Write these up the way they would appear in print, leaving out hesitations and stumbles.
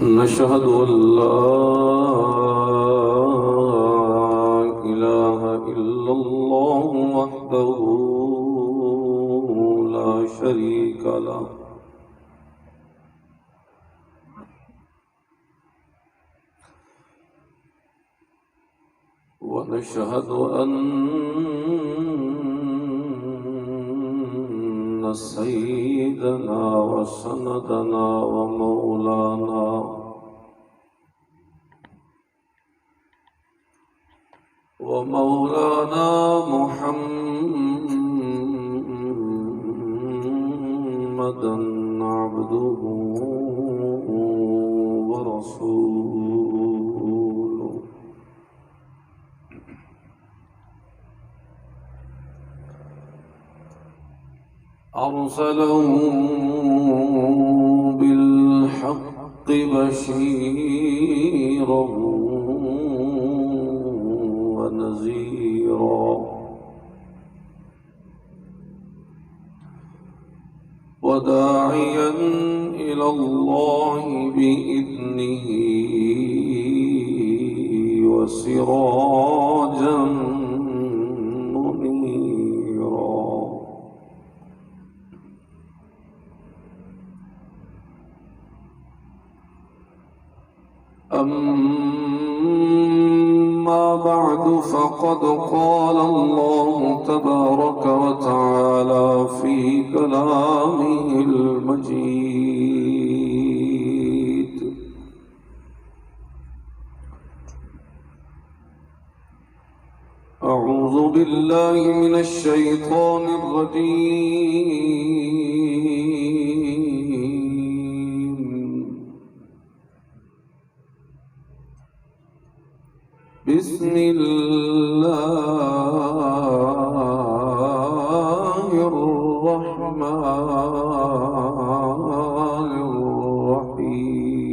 نشهد أن لا إله إلا الله وحده لا شريك له ونشهد أن سيدنا وسندنا ومولانا محمدا عبده ورسوله أرسله بالحق بشيرا ونذيرا وداعيا إلى الله بإذنه وسراجا منيرا أما بعد فقد قال الله تبارك وتعالى في كلامه المجيد أعوذ بالله من الشيطان الرجيم بسم الله الرحمن الرحيم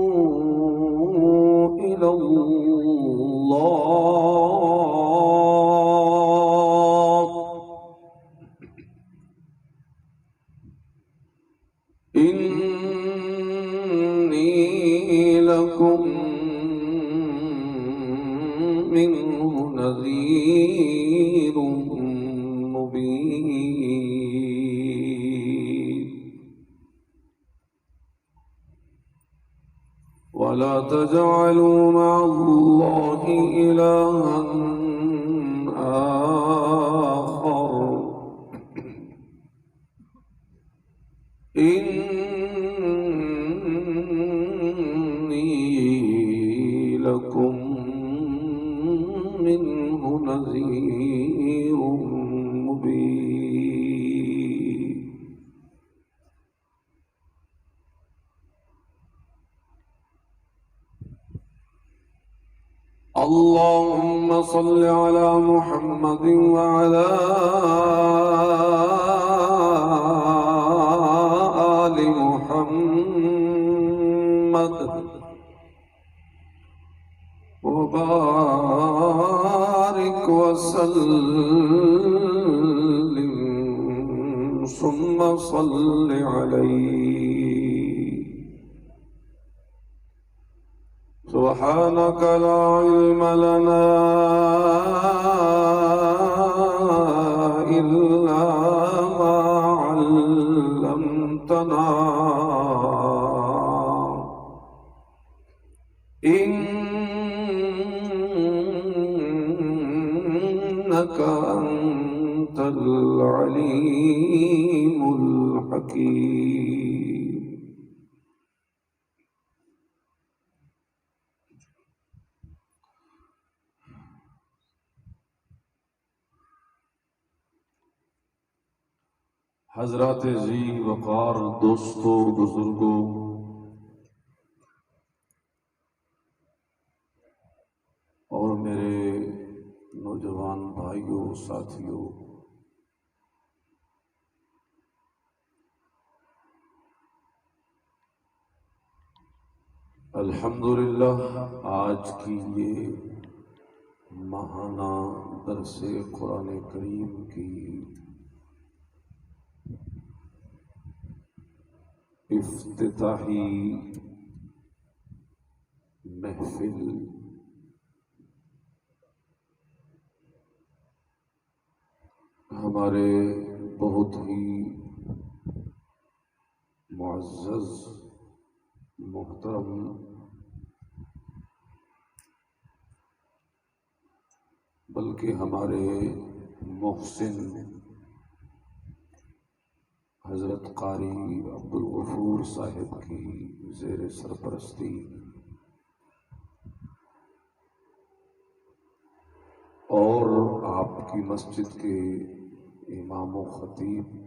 ففروا إلى الله إني لكم منه نذير مبين ولا تجعلوا مع الله إلها آخر إني لكم منه نذير مبين اللهم صل على محمد وعلى آل محمد وبارك وسلم ثم صل عليه سبحانك لا علم لنا إلا ما علمتنا إنك أنت العليم الحكيم حضرات ذی وقار دوستو بزرگوں اور میرے نوجوان بھائیوں ساتھیوں الحمدللہ آج کی یہ ماہانہ درس قرآن کریم کی افتتاحی محفل ہمارے بہت ہی معزز محترم بلکہ ہمارے محسن حضرت قاری عبدالغفور صاحب کی زیر سرپرستی اور آپ کی مسجد کے امام و خطیب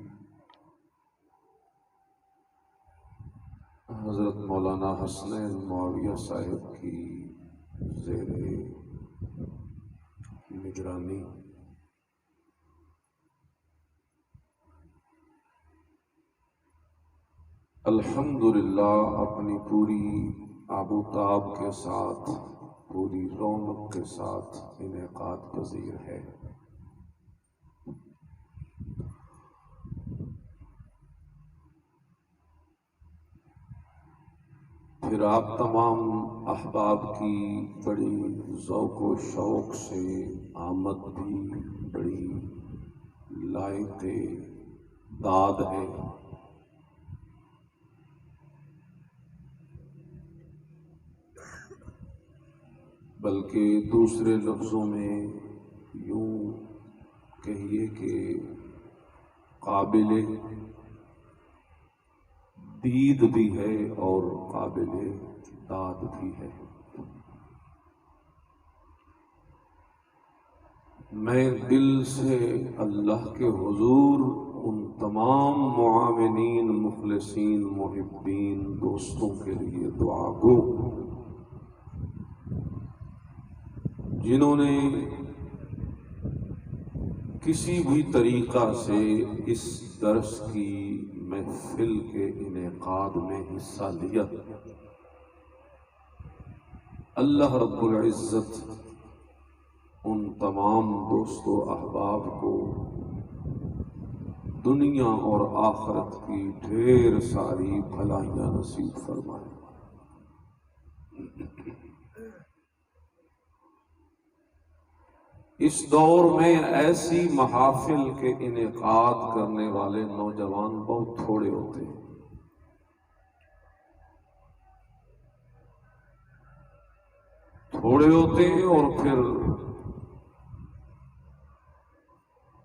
حضرت مولانا حسنین معاویہ صاحب کی زیر نگرانی الحمدللہ اپنی پوری آب و تاب کے ساتھ پوری رونق کے ساتھ انعقاد پذیر ہے۔ پھر آپ تمام احباب کی بڑی ذوق و شوق سے آمد بھی بڑی لائق داد ہے۔ بلکہ دوسرے لفظوں میں یوں کہیے کہ قابل دید بھی ہے اور قابل داد بھی ہے۔ میں دل سے اللہ کے حضور ان تمام معاونین، مخلصین، محبین دوستوں کے لیے دعا گو جنہوں نے کسی بھی طریقہ سے اس درس کی محفل کے انعقاد میں حصہ لیا۔ اللہ رب العزت ان تمام دوست و احباب کو دنیا اور آخرت کی ڈھیر ساری بھلائیاں نصیب فرمائے۔ اس دور میں ایسی محافل کے انعقاد کرنے والے نوجوان بہت تھوڑے ہوتے ہیں۔ اور پھر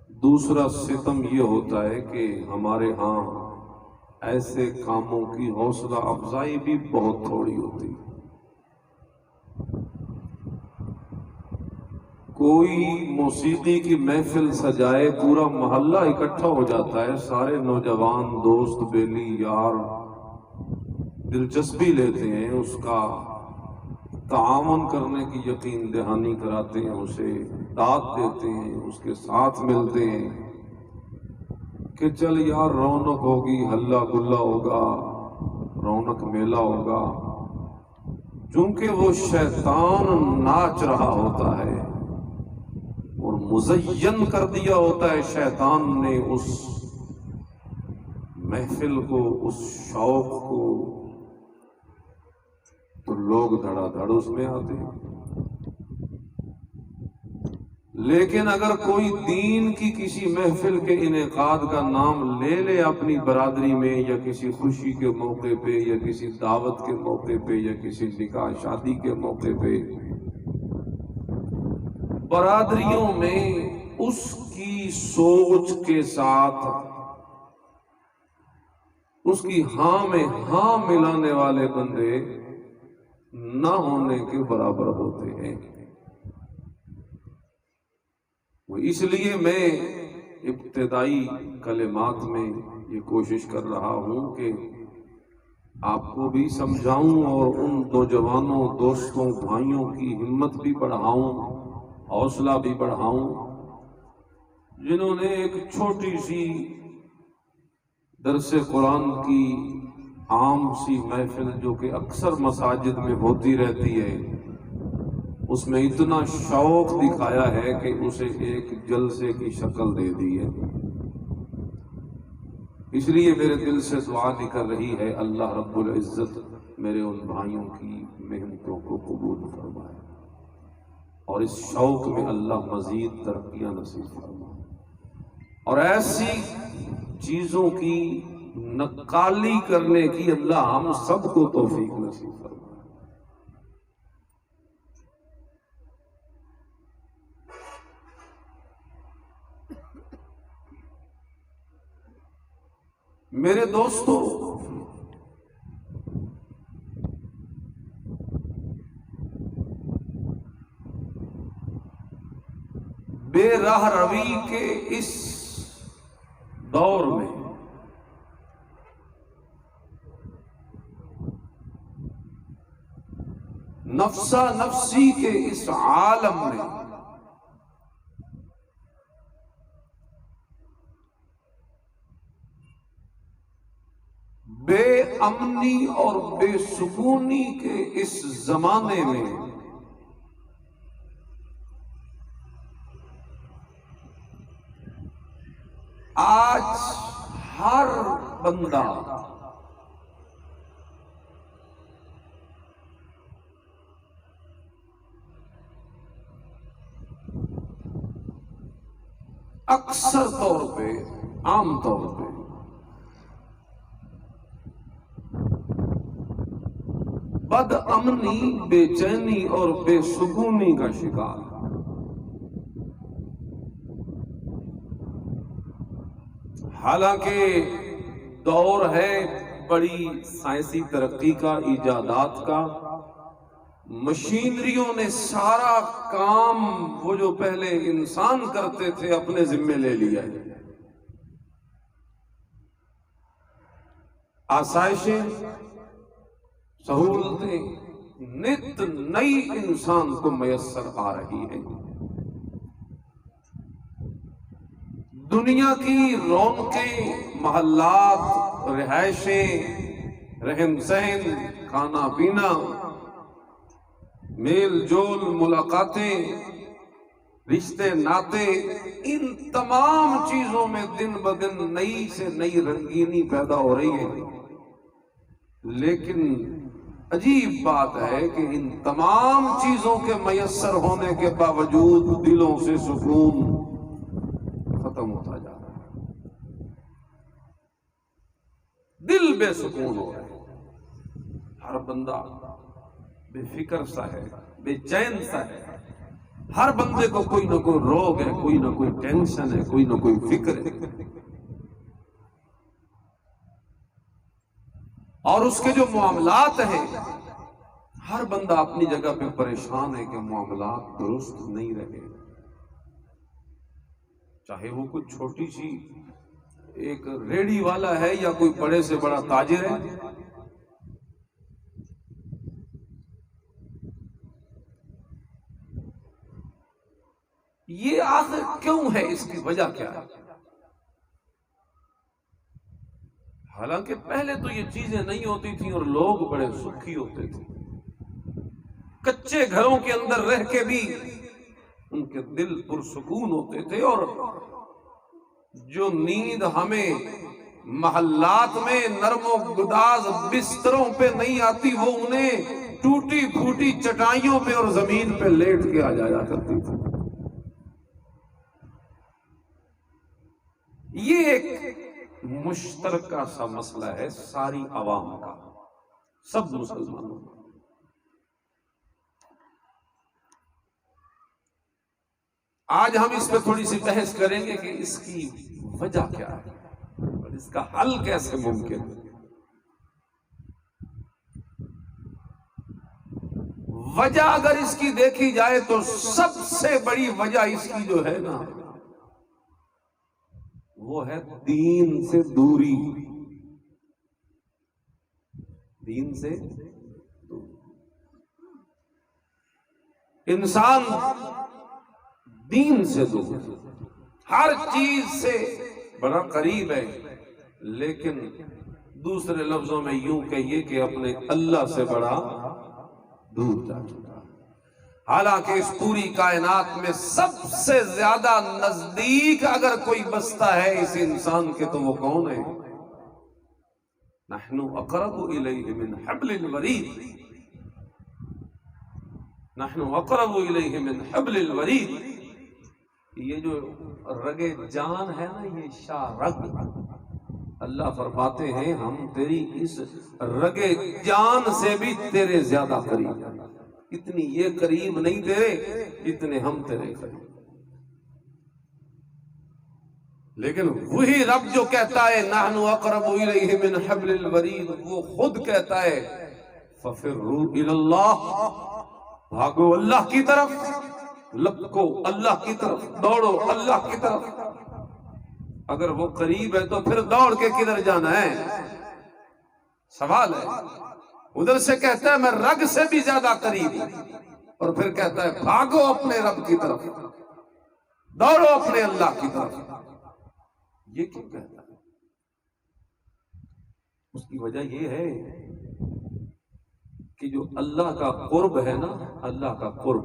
دوسرا ستم یہ ہوتا ہے کہ ہمارے ہاں ایسے کاموں کی حوصلہ افزائی بھی بہت تھوڑی ہوتی ہے۔ کوئی موسیقی کی محفل سجائے، پورا محلہ اکٹھا ہو جاتا ہے، سارے نوجوان دوست بیلی یار دلچسپی لیتے ہیں، اس کا تعاون کرنے کی یقین دہانی کراتے ہیں، اسے داد دیتے ہیں، اس کے ساتھ ملتے ہیں کہ چل یار رونق ہوگی، ہلا گلا ہوگا، رونق میلہ ہوگا۔ چونکہ وہ شیطان ناچ رہا ہوتا ہے اور مزین کر دیا ہوتا ہے شیطان نے اس محفل کو، اس شوق کو، تو لوگ دھڑا دھڑ اس میں آتے ہیں۔ لیکن اگر کوئی دین کی کسی محفل کے انعقاد کا نام لے لے اپنی برادری میں، یا کسی خوشی کے موقع پہ، یا کسی دعوت کے موقع پہ، یا کسی نکاح شادی کے موقع پہ، برادریوں میں اس کی سوچ کے ساتھ اس کی ہاں میں ہاں ملانے والے بندے نہ ہونے کے برابر ہوتے ہیں۔ اس لیے میں ابتدائی کلمات میں یہ کوشش کر رہا ہوں کہ آپ کو بھی سمجھاؤں اور ان نوجوانوں، دوستوں، بھائیوں کی ہمت بھی بڑھاؤں، حوصلہ بھی بڑھاؤں، جنہوں نے ایک چھوٹی سی درس قرآن کی عام سی محفل جو کہ اکثر مساجد میں ہوتی رہتی ہے، اس میں اتنا شوق دکھایا ہے کہ اسے ایک جلسے کی شکل دے دی ہے۔ اس لیے میرے دل سے دعا نکل رہی ہے، اللہ رب العزت میرے ان بھائیوں کی محنتوں کو قبول فرمائے اور اس شوق میں اللہ مزید ترقیاں نصیب فرمائے، اور ایسی چیزوں کی نقالی کرنے کی اللہ ہم سب کو توفیق نصیب فرمائے۔ میرے دوستو، بے راہ روی کے اس دور میں نفسا نفسی کے اس عالم میں بے امنی اور بے سکونی کے اس زمانے میں آج ہر بندہ اکثر طور پہ، عام طور پہ بد امنی، بے چینی اور بے سکونی کا شکار۔ حالانکہ دور ہے بڑی سائنسی ترقی کا، ایجادات کا، مشینریوں نے سارا کام وہ جو پہلے انسان کرتے تھے اپنے ذمے لے لیا ہے۔ آسائشیں، سہولتیں نت نئی انسان کو میسر آ رہی ہیں۔ دنیا کی رونقیں، محلات، رہائشیں، رہن سہن، کھانا پینا، میل جول، ملاقاتیں، رشتے ناتے، ان تمام چیزوں میں دن بدن نئی سے نئی رنگینی پیدا ہو رہی ہے۔ لیکن عجیب بات ہے کہ ان تمام چیزوں کے میسر ہونے کے باوجود دلوں سے سکون ختم ہوتا جا رہا ہے۔ دل بے سکون ہو رہا ہے، ہر بندہ بے فکر سا ہے، بے چین سا ہے، ہر بندے کو کوئی نہ کوئی روگ ہے، کوئی نہ کوئی ٹینشن ہے، کوئی نہ کوئی فکر ہے، اور اس کے جو معاملات ہیں، ہر بندہ اپنی جگہ پہ پریشان ہے کہ معاملات درست نہیں رہے، چاہے وہ کوئی چھوٹی سی ایک ریڑھی والا ہے یا کوئی بڑے سے بڑا تاجر ہے۔ یہ آخر کیوں ہے؟ اس کی وجہ کیا ہے؟ حالانکہ پہلے تو یہ چیزیں نہیں ہوتی تھیں اور لوگ بڑے سکھی ہوتے تھے، کچے گھروں کے اندر رہ کے بھی ان کے دل پرسکون ہوتے تھے، اور جو نیند ہمیں محلات میں نرم و گداز بستروں پہ نہیں آتی، وہ انہیں ٹوٹی پھوٹی چٹائیوں پہ اور زمین پہ لیٹ کے آ جایا کرتی تھی۔ یہ ایک مشترکہ سا مسئلہ ہے ساری عوام کا، سب مسلمانوں کا۔ آج ہم اس پہ تھوڑی سی بحث کریں گے کہ اس کی وجہ کیا ہے اور اس کا حل کیسے ممکن ہے۔ وجہ اگر اس کی دیکھی جائے تو سب سے بڑی وجہ اس کی جو ہے نا، وہ ہے دین سے دوری۔ دین سے دوری۔ انسان دین سے دور، ہر چیز سے بڑا قریب ہے، لیکن دوسرے لفظوں میں یوں کہیے کہ اپنے اللہ سے بڑا دور جا چکا ہے۔ حالانکہ اس پوری کائنات میں سب سے زیادہ نزدیک اگر کوئی بستا ہے اس انسان کے تو وہ کون ہے؟ نحن اقرب الیہ من حبل الورید، نحن اقرب الیہ من حبل الورید۔ یہ جو رگ جان ہے نا، یہ شاہ رگ، اللہ فرماتے ہیں ہم تیری اس رگ جان سے بھی تیرے زیادہ قریب ہیں، اتنی یہ قریب نہیں تیرے اتنے ہم تیرے قریب۔ لیکن وہی رب جو کہتا ہے نحن اقرب الیہ من حبل الورید، وہ خود کہتا ہے ففروا الی اللہ، بھاگو اللہ کی طرف، لپکو اللہ کی طرف، دوڑو اللہ کی طرف۔ اگر وہ قریب ہے تو پھر دوڑ کے کدھر جانا ہے؟ سوال ہے۔ ادھر سے کہتا ہے میں رگ سے بھی زیادہ قریب ہوں، اور پھر کہتا ہے بھاگو اپنے رب کی طرف، دوڑو اپنے اللہ کی طرف۔ یہ کیوں کہتا ہے؟ اس کی وجہ یہ ہے کہ جو اللہ کا قرب ہے نا، اللہ کا قرب،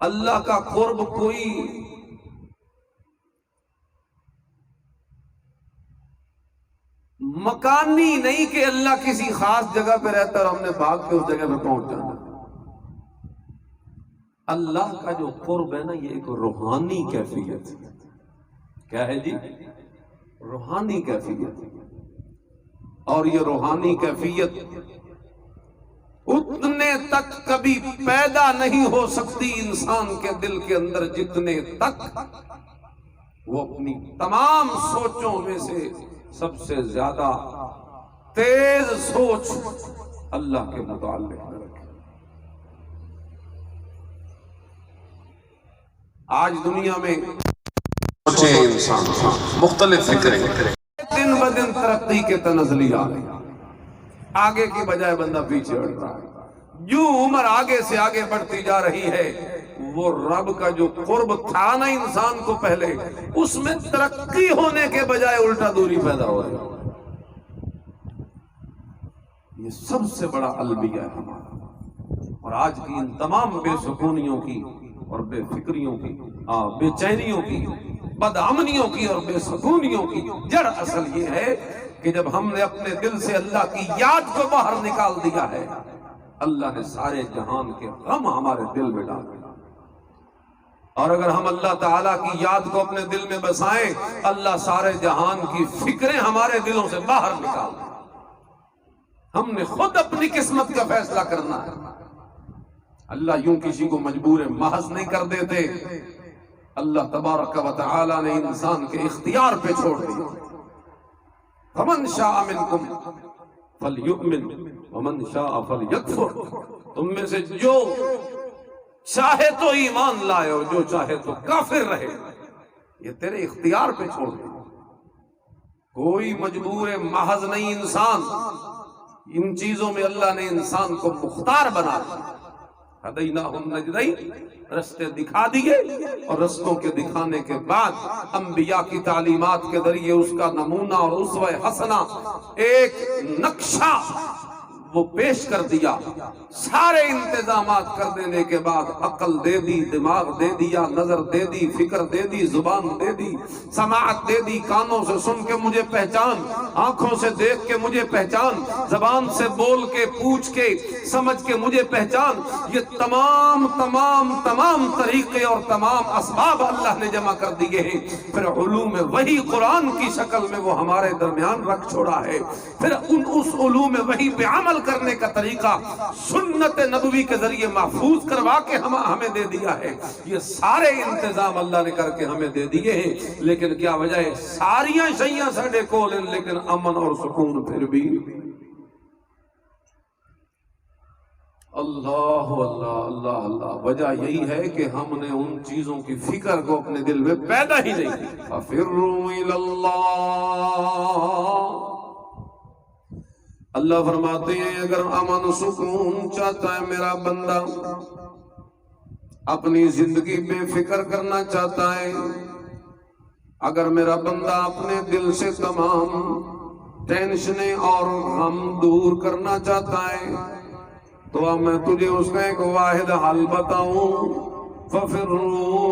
اللہ کا قرب کوئی مکانی نہیں کہ اللہ کسی خاص جگہ پہ رہتا اور ہم نے بھاگ کے اس جگہ پہ پہنچ جانا۔ اللہ کا جو قرب ہے نا، یہ ایک روحانی کیفیت ہے۔ کیا ہے جی؟ روحانی کیفیت۔ اور یہ روحانی کیفیت اتنے تک کبھی پیدا نہیں ہو سکتی انسان کے دل کے اندر جتنے تک وہ اپنی تمام سوچوں میں سے سب سے زیادہ تیز سوچ اللہ کے متعلق رکھے۔ آج دنیا میں انسان مختلف فکریں دن بدن ترقی کے تنزلی آ رہی، آگے کی بجائے بندہ پیچھے ہٹ رہا ہے۔ جو عمر آگے سے آگے بڑھتی جا رہی ہے، وہ رب کا جو قرب تھا نا انسان کو پہلے، اس میں ترقی ہونے کے بجائے الٹا دوری پیدا ہو رہی ہے۔ یہ سب سے بڑا المیہ ہے ہمارا۔ اور آج کی ان تمام بے سکونیوں کی اور بے فکریوں کی، بے چینیوں کی، بدامنیوں کی اور بے سکونیوں کی جڑ اصل یہ ہے کہ جب ہم نے اپنے دل سے اللہ کی یاد کو باہر نکال دیا ہے، اللہ نے سارے جہان کے غم ہمارے دل میں ڈال دیا۔ اور اگر ہم اللہ تعالیٰ کی یاد کو اپنے دل میں بسائیں، اللہ سارے جہان کی فکریں ہمارے دلوں سے باہر نکال دیں۔ ہم نے خود اپنی قسمت کا فیصلہ کرنا ہے۔ اللہ یوں کسی کو مجبور محض نہیں کر دیتے، اللہ تبارک و تعالی نے انسان کے اختیار پہ چھوڑ دیا۔ فمن شاء منکم فلیؤمن ومن شاء فلیکفر، تم میں سے جو چاہے تو ایمان لائے اور جو چاہے تو کافر رہے، یہ تیرے اختیار پہ چھوڑ دیا۔ کوئی مجبور محض نہیں انسان، ان چیزوں میں اللہ نے انسان کو مختار بنا دیا۔ ہدیناہ النجدین، رستے دکھا دیے، اور رستوں کے دکھانے کے بعد انبیاء کی تعلیمات کے ذریعے اس کا نمونہ اور اسوہ حسنہ ایک نقشہ وہ پیش کر دیا۔ سارے انتظامات کر دینے کے بعد عقل دے دی، دماغ دے دیا، نظر دے دی، فکر دے دی، زبان دے دی، سماعت دے دی، کانوں سے سن کے مجھے پہچان، آنکھوں سے دیکھ کے مجھے پہچان، زبان سے بول کے پوچھ کے سمجھ کے مجھے پہچان۔ یہ تمام تمام تمام طریقے اور تمام اسباب اللہ نے جمع کر دیے ہیں۔ پھر علوم وحی قرآن کی شکل میں وہ ہمارے درمیان رکھ چھوڑا ہے۔ پھر اس علوم وحی پہ عمل کرنے کا طریقہ سنت نبوی کے ذریعے محفوظ کروا کے ہمیں دے دیا ہے۔ یہ سارے انتظام اللہ نے کر کے ہمیں دے دیے ہیں، لیکن کیا وجہ ہے؟ ساریاں شیاں ساڑے کول ہیں، لیکن امن اور سکون پھر بھی۔ اللہ اللہ اللہ اللہ، وجہ یہی ہے کہ ہم نے ان چیزوں کی فکر کو اپنے دل میں پیدا ہی نہیں کی۔ فَفِرُّوا إِلَى اللَّهِ، اللہ فرماتے ہیں اگر امن سکون چاہتا ہے میرا بندہ، اپنی زندگی بے فکر کرنا چاہتا ہے، اگر میرا بندہ اپنے دل سے تمام ٹینشنیں اور غم دور کرنا چاہتا ہے تو اب میں تجھے اس کا ایک واحد حل بتاؤں، فَفِرُّوا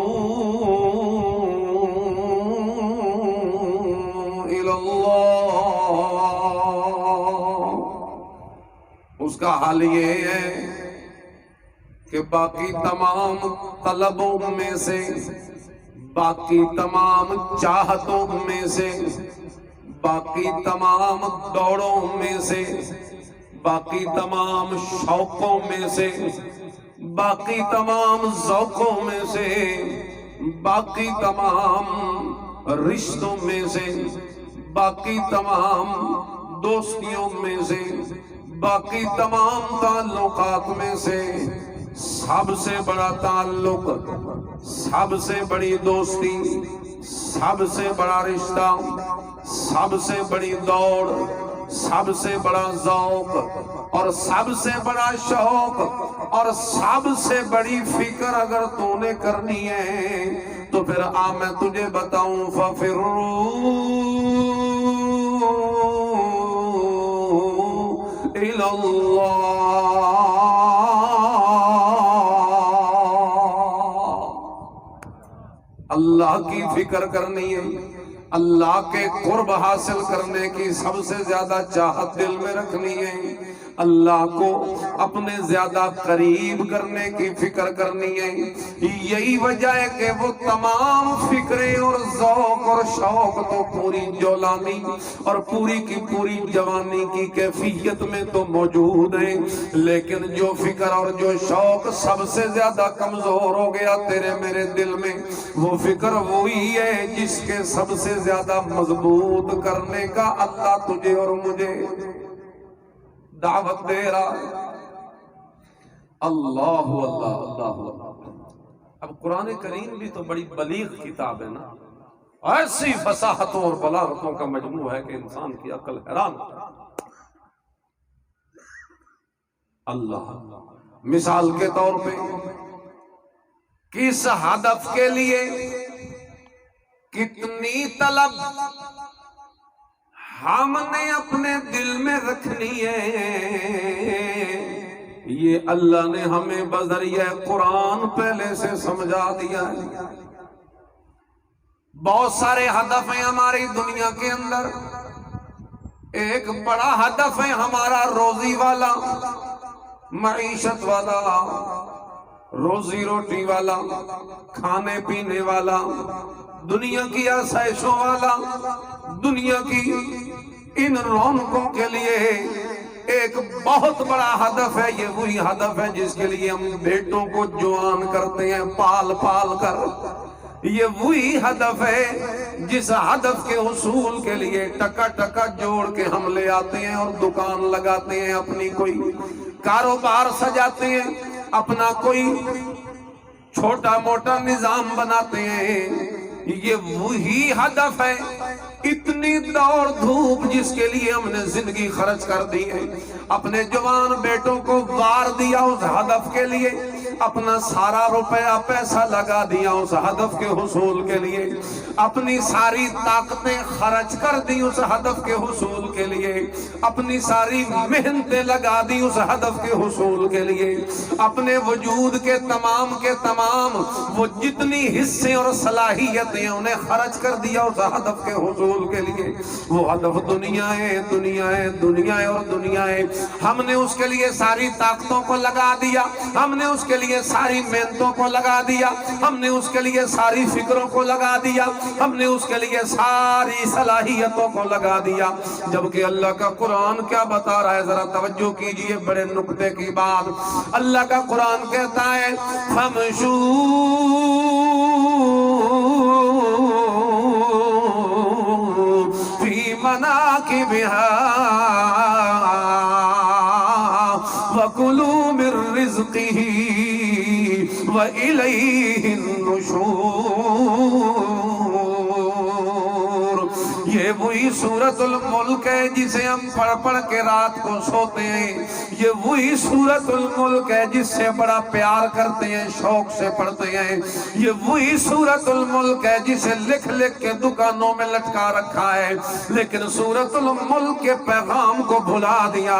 إِلَى اللَّهِ۔ اس کا حل یہ ہے کہ باقی تمام طلبوں میں سے، باقی تمام چاہتوں میں سے، باقی تمام دوڑوں میں سے، باقی تمام شوقوں میں سے، باقی تمام ذوقوں میں سے، باقی تمام رشتوں میں سے، باقی تمام دوستیوں میں سے، باقی تمام تعلقات میں سے سب سے بڑا تعلق، سب سے بڑی دوستی، سب سے بڑا رشتہ، سب سے بڑی دوڑ، سب سے بڑا ذوق اور سب سے بڑا شوق اور سب سے بڑی فکر اگر تو نے کرنی ہے تو پھر آ میں تجھے بتاؤں، فَفِرُّوا إِلَى اللَّهِ۔ اللہ کی فکر کرنی ہے، اللہ کے قرب حاصل کرنے کی سب سے زیادہ چاہت دل میں رکھنی ہے، اللہ کو اپنے زیادہ قریب کرنے کی فکر کرنی ہے۔ یہی وجہ ہے کہ وہ تمام فکریں اور ذوق اور شوق تو پوری جولانی اور پوری کی پوری جوانی کی کیفیت میں تو موجود ہیں، لیکن جو فکر اور جو شوق سب سے زیادہ کمزور ہو گیا تیرے میرے دل میں، وہ فکر وہی ہے جس کے سب سے زیادہ مضبوط کرنے کا اللہ تجھے اور مجھے دعوت دے رہا ہے۔ اللہ اللہ اللہ اللہ۔ اب قرآن کریم بھی تو بڑی بلیغ کتاب ہے نا، ایسی فصاحتوں اور بلاغتوں کا مجموع ہے کہ انسان کی عقل حیران ہے۔ اللہ مثال کے طور پہ کس ہدف کے لیے کتنی طلب ہم نے اپنے دل میں رکھنی ہے، یہ اللہ نے ہمیں بذریعہ قرآن پہلے سے سمجھا دیا ہے۔ بہت سارے ہدف ہیں ہماری دنیا کے اندر، ایک بڑا ہدف ہے ہمارا روزی والا، معیشت والا، روزی روٹی والا، کھانے پینے والا، دنیا کی آسائشوں والا، دنیا کی ان رونقوں کے لیے ایک بہت بڑا ہدف ہے۔ یہ وہی ہدف ہے جس کے لیے ہم بیٹوں کو جوان کرتے ہیں پال پال کر، یہ وہی ہدف ہے جس ہدف کے حصول کے لیے ٹکا ٹکا جوڑ کے ہم لے آتے ہیں اور دکان لگاتے ہیں، اپنی کوئی کاروبار سجاتے ہیں، اپنا کوئی چھوٹا موٹا نظام بناتے ہیں۔ یہ وہی ہدف ہے، اتنی دوڑ دھوپ جس کے لیے ہم نے زندگی خرچ کر دی ہے، اپنے جوان بیٹوں کو وار دیا اس ہدف کے لیے، اپنا سارا روپیہ پیسہ لگا دیا اس ہدف کے حصول کے لیے، اپنی ساری طاقتیں خرچ کر دی اس ہدف کے حصول کے لیے، اپنی ساری محنتیں لگا دی اس ہدف کے حصول کے لیے، اپنے وجود کے تمام وہ جتنی حصے اور صلاحیتیں انہیں خرچ کر دیا اس ہدف کے حصول کے لیے۔ وہ ہدف دنیا ہے، دنیا ہے، دنیا ہے اور دنیا ہے۔ ہم نے اس کے لیے ساری طاقتوں کو لگا دیا، ہم نے اس کے لیے ساری محنتوں کو لگا دیا، ہم نے اس کے لیے ساری فکروں کو لگا دیا، ہم نے اس کے لیے ساری صلاحیتوں کو لگا دیا، جبکہ اللہ کا قرآن کیا بتا رہا ہے؟ ذرا توجہ کیجئے بڑے نکتے کی بات۔ اللہ کا قرآن کہتا ہے فَمْشُوا فِي مَنَاكِبِهَا وَكُلُوا مِن رِّزْقِهِ وَإِلَيْهِ النُّشُورُ۔ یہ یہ وہی سورۃ الملک ہے جسے ہم پڑھ پڑھ کے رات کو سوتے ہیں، یہ وہی سورۃ الملک ہے جس سے بڑا پیار کرتے ہیں، شوق سے پڑھتے ہیں، یہ وہی سورۃ الملک ہے جسے لکھ لکھ کے دکانوں میں لٹکا رکھا ہے، لیکن سورۃ الملک کے پیغام کو بھلا دیا،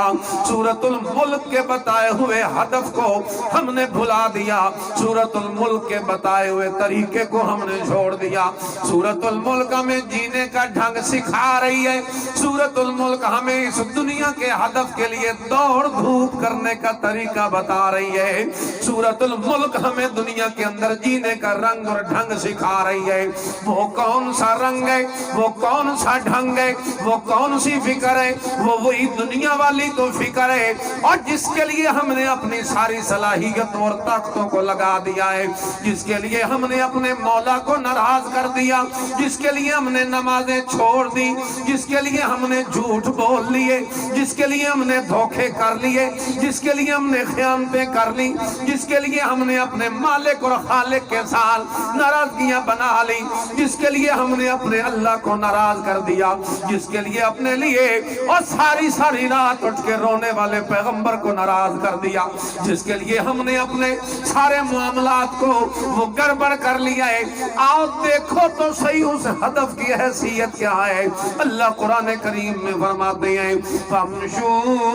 سورۃ الملک کے بتائے ہوئے ہدف کو ہم نے بھلا دیا، سورۃ الملک کے بتائے ہوئے طریقے کو ہم نے چھوڑ دیا۔ سورۃ الملک ہمیں جینے کا ڈھنگ سکھا رہی ہے، سورۃ الملک ہمیں اس دنیا کے ہدف کے لیے دوڑ دھوپ کرنے کا طریقہ بتا رہی ہے، سورۃ الملک ہمیں دنیا کے اندر جینے کا رنگ اور ڈھنگ سکھا رہی ہے۔ وہ کون سا رنگ ہے، وہ کون سا ڈھنگ ہے، وہ کون سی فکر ہے، وہ وہی دنیا والی تو فکر ہے، اور جس کے لیے ہم نے اپنی ساری صلاحیتوں اور طاقتوں کو لگا دیا ہے، جس کے لیے ہم نے اپنے مولا کو ناراض کر دیا، جس کے لیے ہم نے نمازیں چھوڑ دی، جس کے لیے ہم نے جھوٹ بول لیے، جس کے لیے ہم نے دھوکے کر لیے، جس کے لیے ہم نے خیانتیں کر لی، جس کے لیے ہم نے اپنے مالک اور خالق کے ساتھ ناراضگیاں بنا لی، جس کے لیے ہم نے اپنے اللہ کو ناراض کر دیا، جس کے لیے اپنے لیے اور ساری ساری رات اٹھ کے رونے والے پیغمبر کو ناراض کر دیا، جس کے لیے ہم نے اپنے سارے معاملات کو وہ گڑبڑ کر لیا ہے۔ آؤ دیکھو تو صحیح اس ہدف کی حیثیت کیا ہے۔ اللہ قرآن کریم میں فرماتے ہیں فَامْشُوا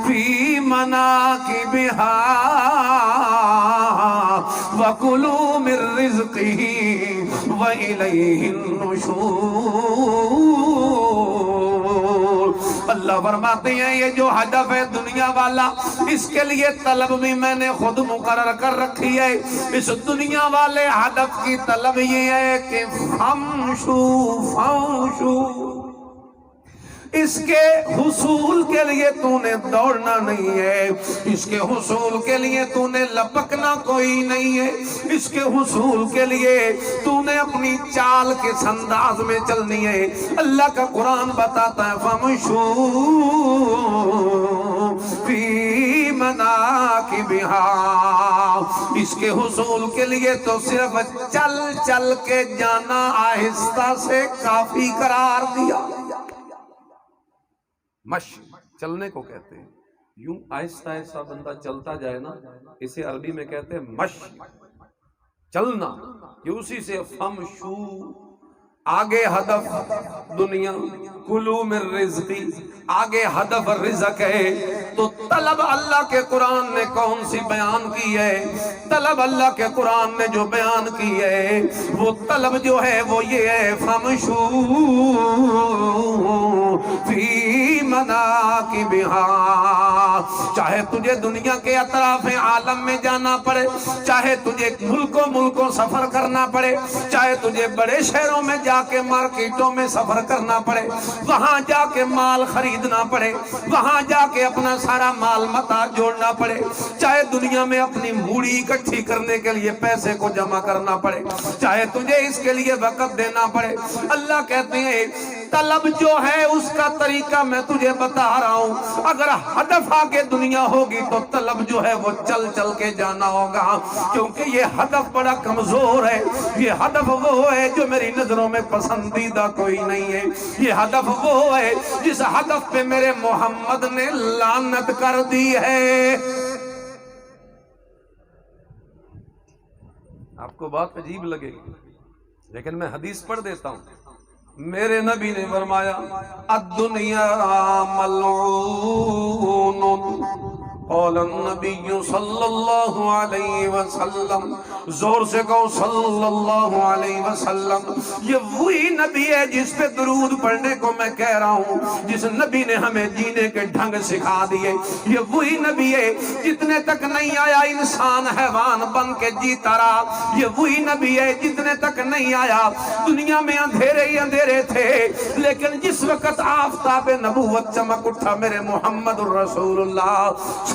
فِي مَنَاكِبِهَا وَكُلُوا مِن رِّزْقِهِ وَإِلَيْهِ النُّشُورُ۔ اللہ فرماتے ہیں یہ جو ہدف ہے دنیا والا، اس کے لیے طلب بھی میں نے خود مقرر کر رکھی ہے۔ اس دنیا والے ہدف کی طلب یہ ہے کہ فَامْشُوا اس کے حصول کے لیے تو نے دوڑنا نہیں ہے، اس کے حصول کے لیے تو نے لپکنا کوئی نہیں ہے، اس کے حصول کے لیے تو نے اپنی چال کے انداز میں چلنی ہے۔ اللہ کا قرآن بتاتا ہے فَامْشُوا فِي مَنَاكِبِهَا، اس کے حصول کے لیے تو صرف چل چل کے جانا آہستہ سے کافی قرار دیا۔ مشی چلنے کو کہتے ہیں، یوں آہستہ آہستہ بندہ چلتا جائے نا، اسے عربی میں کہتے ہیں مشی، چلنا، یہ اسی سے فَامْشُوا، آگے ہدف دنیا، کلو من رزقی، آگے ہدف رزق ہے، تو طلب اللہ کے قرآن نے کون سی بیان کی ہے؟ طلب اللہ کے قرآن نے جو بیان کی ہے وہ طلب جو ہے وہ یہ ہے فَامْشُوا فِي مَنَاكِبِهَا، چاہے تجھے دنیا کے اطراف عالم میں جانا پڑے، چاہے تجھے ملکوں سفر کرنا پڑے، چاہے تجھے بڑے شہروں میں جا کے مارکیٹوں میں سفر کرنا پڑے، وہاں جا کے مال خریدنا پڑے، وہاں جا کے اپنا سارا مال متاع جوڑنا پڑے، چاہے دنیا میں اپنی موڑی اکٹھی کرنے کے لیے پیسے کو جمع کرنا پڑے، چاہے تجھے اس کے لیے وقت دینا پڑے، اللہ کہتے ہیں طلب جو ہے اس کا طریقہ میں تجھے بتا رہا ہوں۔ اگر ہدف آگے دنیا ہوگی تو طلب جو ہے وہ چل چل کے جانا ہوگا، کیونکہ یہ ہدف بڑا کمزور ہے، یہ ہدف وہ ہے جو میری نظروں میں پسندیدہ کوئی نہیں ہے، یہ ہدف وہ ہے جس ہدف پہ میرے محمد نے لعنت کر دی ہے۔ آپ کو بات عجیب لگے گی لیکن میں حدیث پڑھ دیتا ہوں۔ میرے نبی نے فرمایا الدنیا ملعون، قال النبی صلی اللہ علیہ وسلم، زور سے کہو صلی اللہ علیہ وسلم۔ یہ وہی نبی ہے جس پہ درود پڑھنے کو میں کہہ رہا ہوں، جس نبی نے ہمیں جینے کے ڈھنگ سکھا دیے۔ یہ وہی نبی ہے جتنے تک نہیں آیا انسان حیوان بن کے جیتا رہا، یہ وہی نبی ہے جتنے تک نہیں آیا دنیا میں اندھیرے ہی اندھیرے تھے، لیکن جس وقت آفتاب نبوت چمک اٹھا میرے محمد الرسول اللہ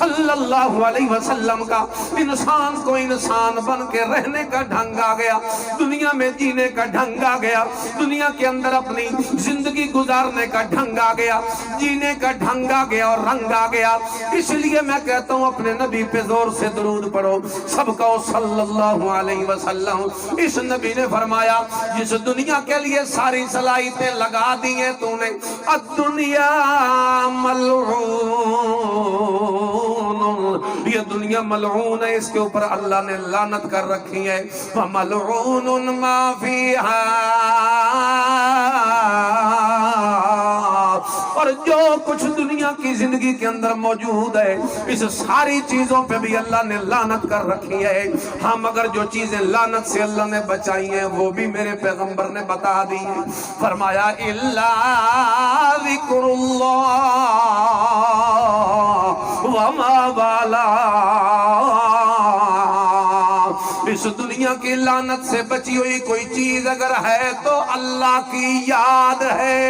صلی اللہ علیہ وسلم کا انسان کو انسان بن کے رہنے کا ڈھنگ آ گیا، دنیا میں جینے کا ڈھنگ آ گیا، دنیا کے اندر اپنی زندگی گزارنے کا ڈھنگ آ گیا، جینے کا ڈھنگ آ گیا اور رنگ آ گیا۔ اس لیے میں کہتا ہوں اپنے نبی پہ زور سے درود پڑھو، سب کہو صلی اللہ علیہ وسلم۔ اس نبی نے فرمایا جس دنیا کے لیے ساری صلاحیتیں لگا دی ہیں تو نے، الدنیا ملعون، یہ دنیا ملعون ہے، اس کے اوپر اللہ نے لعنت کر رکھی ہے، وَمَلْعُونٌ مَا فِيهَا، اور جو کچھ دنیا کی زندگی کے اندر موجود ہے اس ساری چیزوں پہ بھی اللہ نے لعنت کر رکھی ہے۔ ہاں مگر جو چیزیں لعنت سے اللہ نے بچائی ہیں وہ بھی میرے پیغمبر نے بتا دی ہیں، فرمایا اِلَّا ذِكْرُ اللَّهِ وَمَا وَالَاهُ، اس دنیا کی لعنت سے بچی ہوئی کوئی چیز اگر ہے تو اللہ کی یاد ہے۔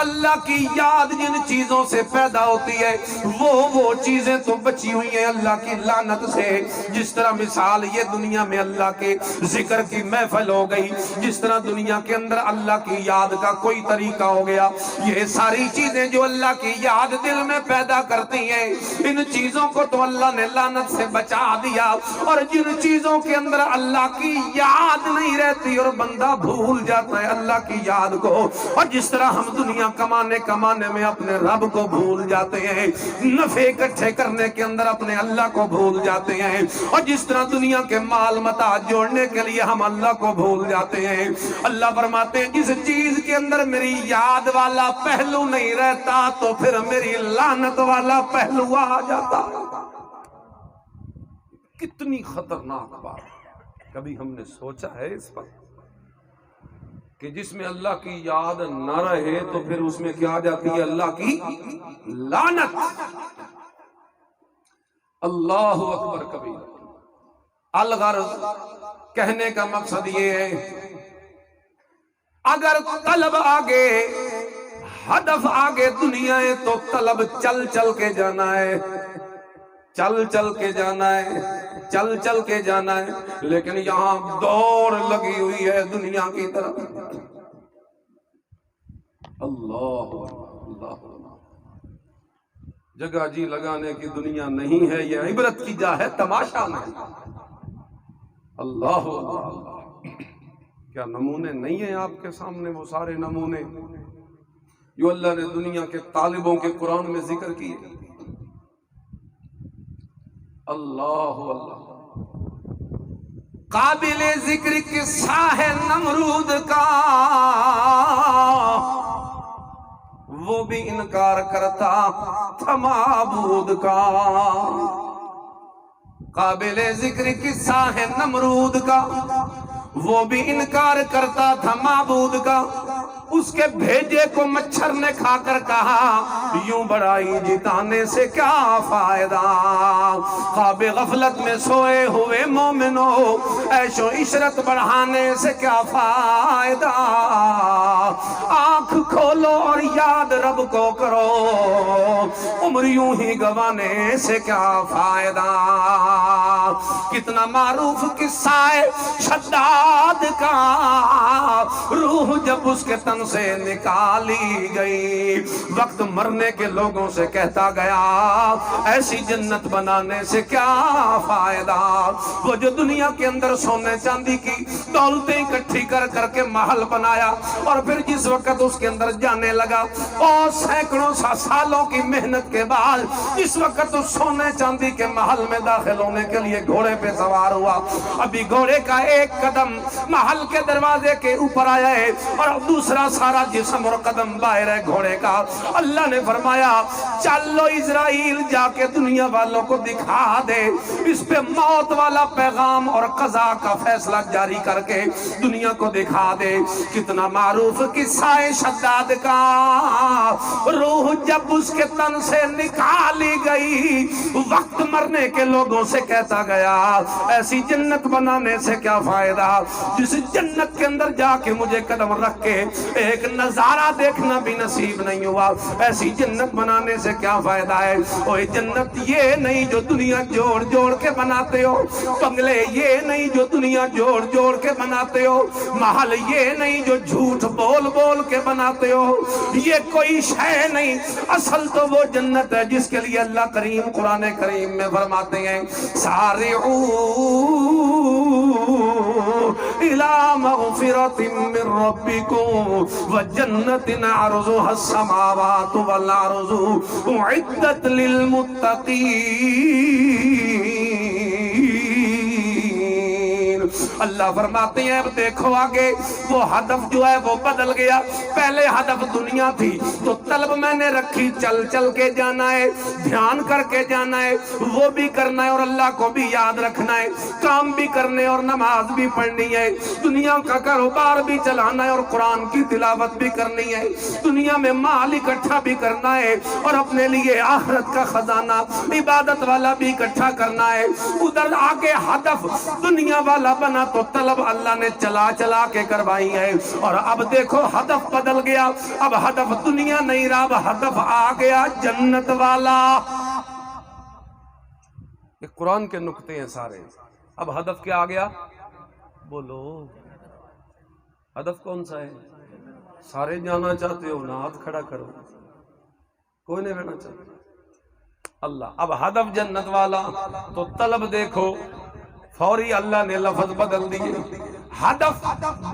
اللہ کی یاد جن چیزوں سے پیدا ہوتی ہے وہ چیزیں تو بچی ہوئی ہیں اللہ کی لعنت سے۔ جس طرح مثال یہ دنیا میں اللہ کے ذکر کی محفل ہو گئی، جس طرح دنیا کے اندر اللہ کی یاد کا کوئی طریقہ ہو گیا، یہ ساری چیزیں جو اللہ کی یاد دل میں پیدا کرتی ہیں ان چیزوں کو تو اللہ نے لعنت سے بچا دیا، اور جن چیزوں کے اندر اللہ کی یاد نہیں رہتی اور بندہ بھول جاتا ہے اللہ کی یاد کو، اور جس طرح ہم دنیا کمانے میں اپنے رب کو بھول جاتے ہیں، نفع اکٹھے کرنے کے اندر اپنے اللہ کو بھول جاتے ہیں، اور جس طرح دنیا کے مال متاع جوڑنے کے لیے ہم اللہ کو بھول جاتے ہیں، اللہ فرماتے ہیں جس چیز کے اندر میری یاد والا پہلو نہیں رہتا تو پھر میری لعنت والا پہلو آ جاتا۔ کتنی خطرناک بات، کبھی ہم نے سوچا ہے اس پر کہ جس میں اللہ کی یاد نہ رہے تو پھر اس میں کیا آ جاتی ہے؟ اللہ کی لعنت۔ اللہ اکبر کبھی۔ الغرض کہنے کا مقصد یہ ہے اگر طلب آگے، ہدف آگے دنیا ہے تو طلب چل چل کے جانا ہے، چل چل کے جانا ہے، چل چل کے جانا ہے، لیکن یہاں دوڑ لگی ہوئی ہے دنیا کی طرف۔ اللہ اللہ، جگہ جی لگانے کی دنیا نہیں ہے، یہ عبرت کی جا ہے، تماشا نہیں۔ اللہ اللہ، کیا نمونے نہیں ہیں آپ کے سامنے وہ سارے نمونے جو اللہ نے دنیا کے طالبوں کے قرآن میں ذکر کیے؟ اللہ اللہ، قابل ذکر قصہ ہے نمرود کا، وہ بھی انکار کرتا تھا معبود کا۔ قابل ذکر قصہ ہے نمرود کا، وہ بھی انکار کرتا تھا معبود کا۔ اس کے بھیجے کو مچھر نے کھا کر کہا یوں بڑائی جتانے سے کیا فائدہ، خواب غفلت میں سوئے ہوئے مومنوں عیش و عشرت بڑھانے سے کیا فائدہ، آنکھ کھولو اور یاد رب کو کرو، عمر یوں ہی گوانے سے کیا فائدہ۔ کتنا معروف قصہ ہے شداد کا، روح جب اس کے تن سے نکالی گئی، وقت مرنے کے لوگوں سے کہتا گیا ایسی جنت بنانے سے کیا فائدہ۔ وہ جو دنیا کے اندر سونے چاندی کی دولتیں اکٹھی کر کر کے محل بنایا، اور پھر جس وقت اس کے اندر جانے لگا اور سینکڑوں سالوں کی محنت کے بعد جس وقت اس سونے چاندی کے محل میں داخل ہونے کے لیے گھوڑے پہ سوار ہوا، ابھی گھوڑے کا ایک قدم محل کے دروازے کے اوپر آیا ہے اور دوسرا سارا جسم اور قدم باہر ہے گھوڑے کا۔ اللہ نے فرمایا چلو اسرائیل جا کے دنیا والوں کو دکھا دے، اس پہ موت والا پیغام اور قضا کا فیصلہ جاری کر کے دنیا کو دکھا دے۔ کتنا معروف قصہ ہے شداد کا، روح جب اس کے تن تن سے نکالی گئی، وقت مرنے کے لوگوں سے کہتا گیا ایسی جنت بنانے سے کیا فائدہ، جس جنت کے اندر جا کے مجھے قدم رکھ کے ایک نظارہ دیکھنا بھی نصیب نہیں ہوا، ایسی جنت بنانے سے کیا فائدہ ہے۔ اوہ جنت یہ نہیں جو دنیا جوڑ جوڑ کے بناتے ہو، بنگلے یہ نہیں جو دنیا جوڑ جوڑ کے بناتے ہو، محل یہ نہیں جو جھوٹ بول بول کے بناتے ہو، یہ کوئی شے نہیں، اصل تو وہ جنت ہے جس کے لیے اللہ کریم قرآن کریم میں فرماتے ہیں سارعوا الى مغفرۃ من ربکم وجنۃ عرضها السماوات والارض اعدت للمتقین۔ اللہ فرماتے ہیں اب دیکھو آگے وہ ہدف جو ہے وہ بدل گیا، پہلے ہدف دنیا تھی تو طلب میں نے رکھی چل چل کے جانا ہے، دھیان کر کے جانا ہے، وہ بھی کرنا ہے اور اللہ کو بھی یاد رکھنا ہے، کام بھی کرنے اور نماز بھی پڑھنی ہے، دنیا کا کاروبار بھی چلانا ہے اور قرآن کی تلاوت بھی کرنی ہے، دنیا میں مال اکٹھا بھی کرنا ہے اور اپنے لیے آخرت کا خزانہ عبادت والا بھی اکٹھا کرنا ہے۔ ادھر آگے ہدف دنیا والا بنا تو طلب اللہ نے چلا چلا کے کروائی ہے، اور اب دیکھو ہدف بدل گیا، اب ہدف دنیا نہیں رہا، اب ہدف آ گیا جنت والا۔ یہ قرآن کے نکتے ہیں سارے۔ اب ہدف کیا آ گیا؟ بولو ہدف کون سا ہے؟ سارے جانا چاہتے ہو نا، ہاتھ کھڑا کرو، کوئی نہیں رہنا چاہتا۔ اللہ اب ہدف جنت والا تو طلب دیکھو فوری اللہ نے لفظ بدل دیے، ہدف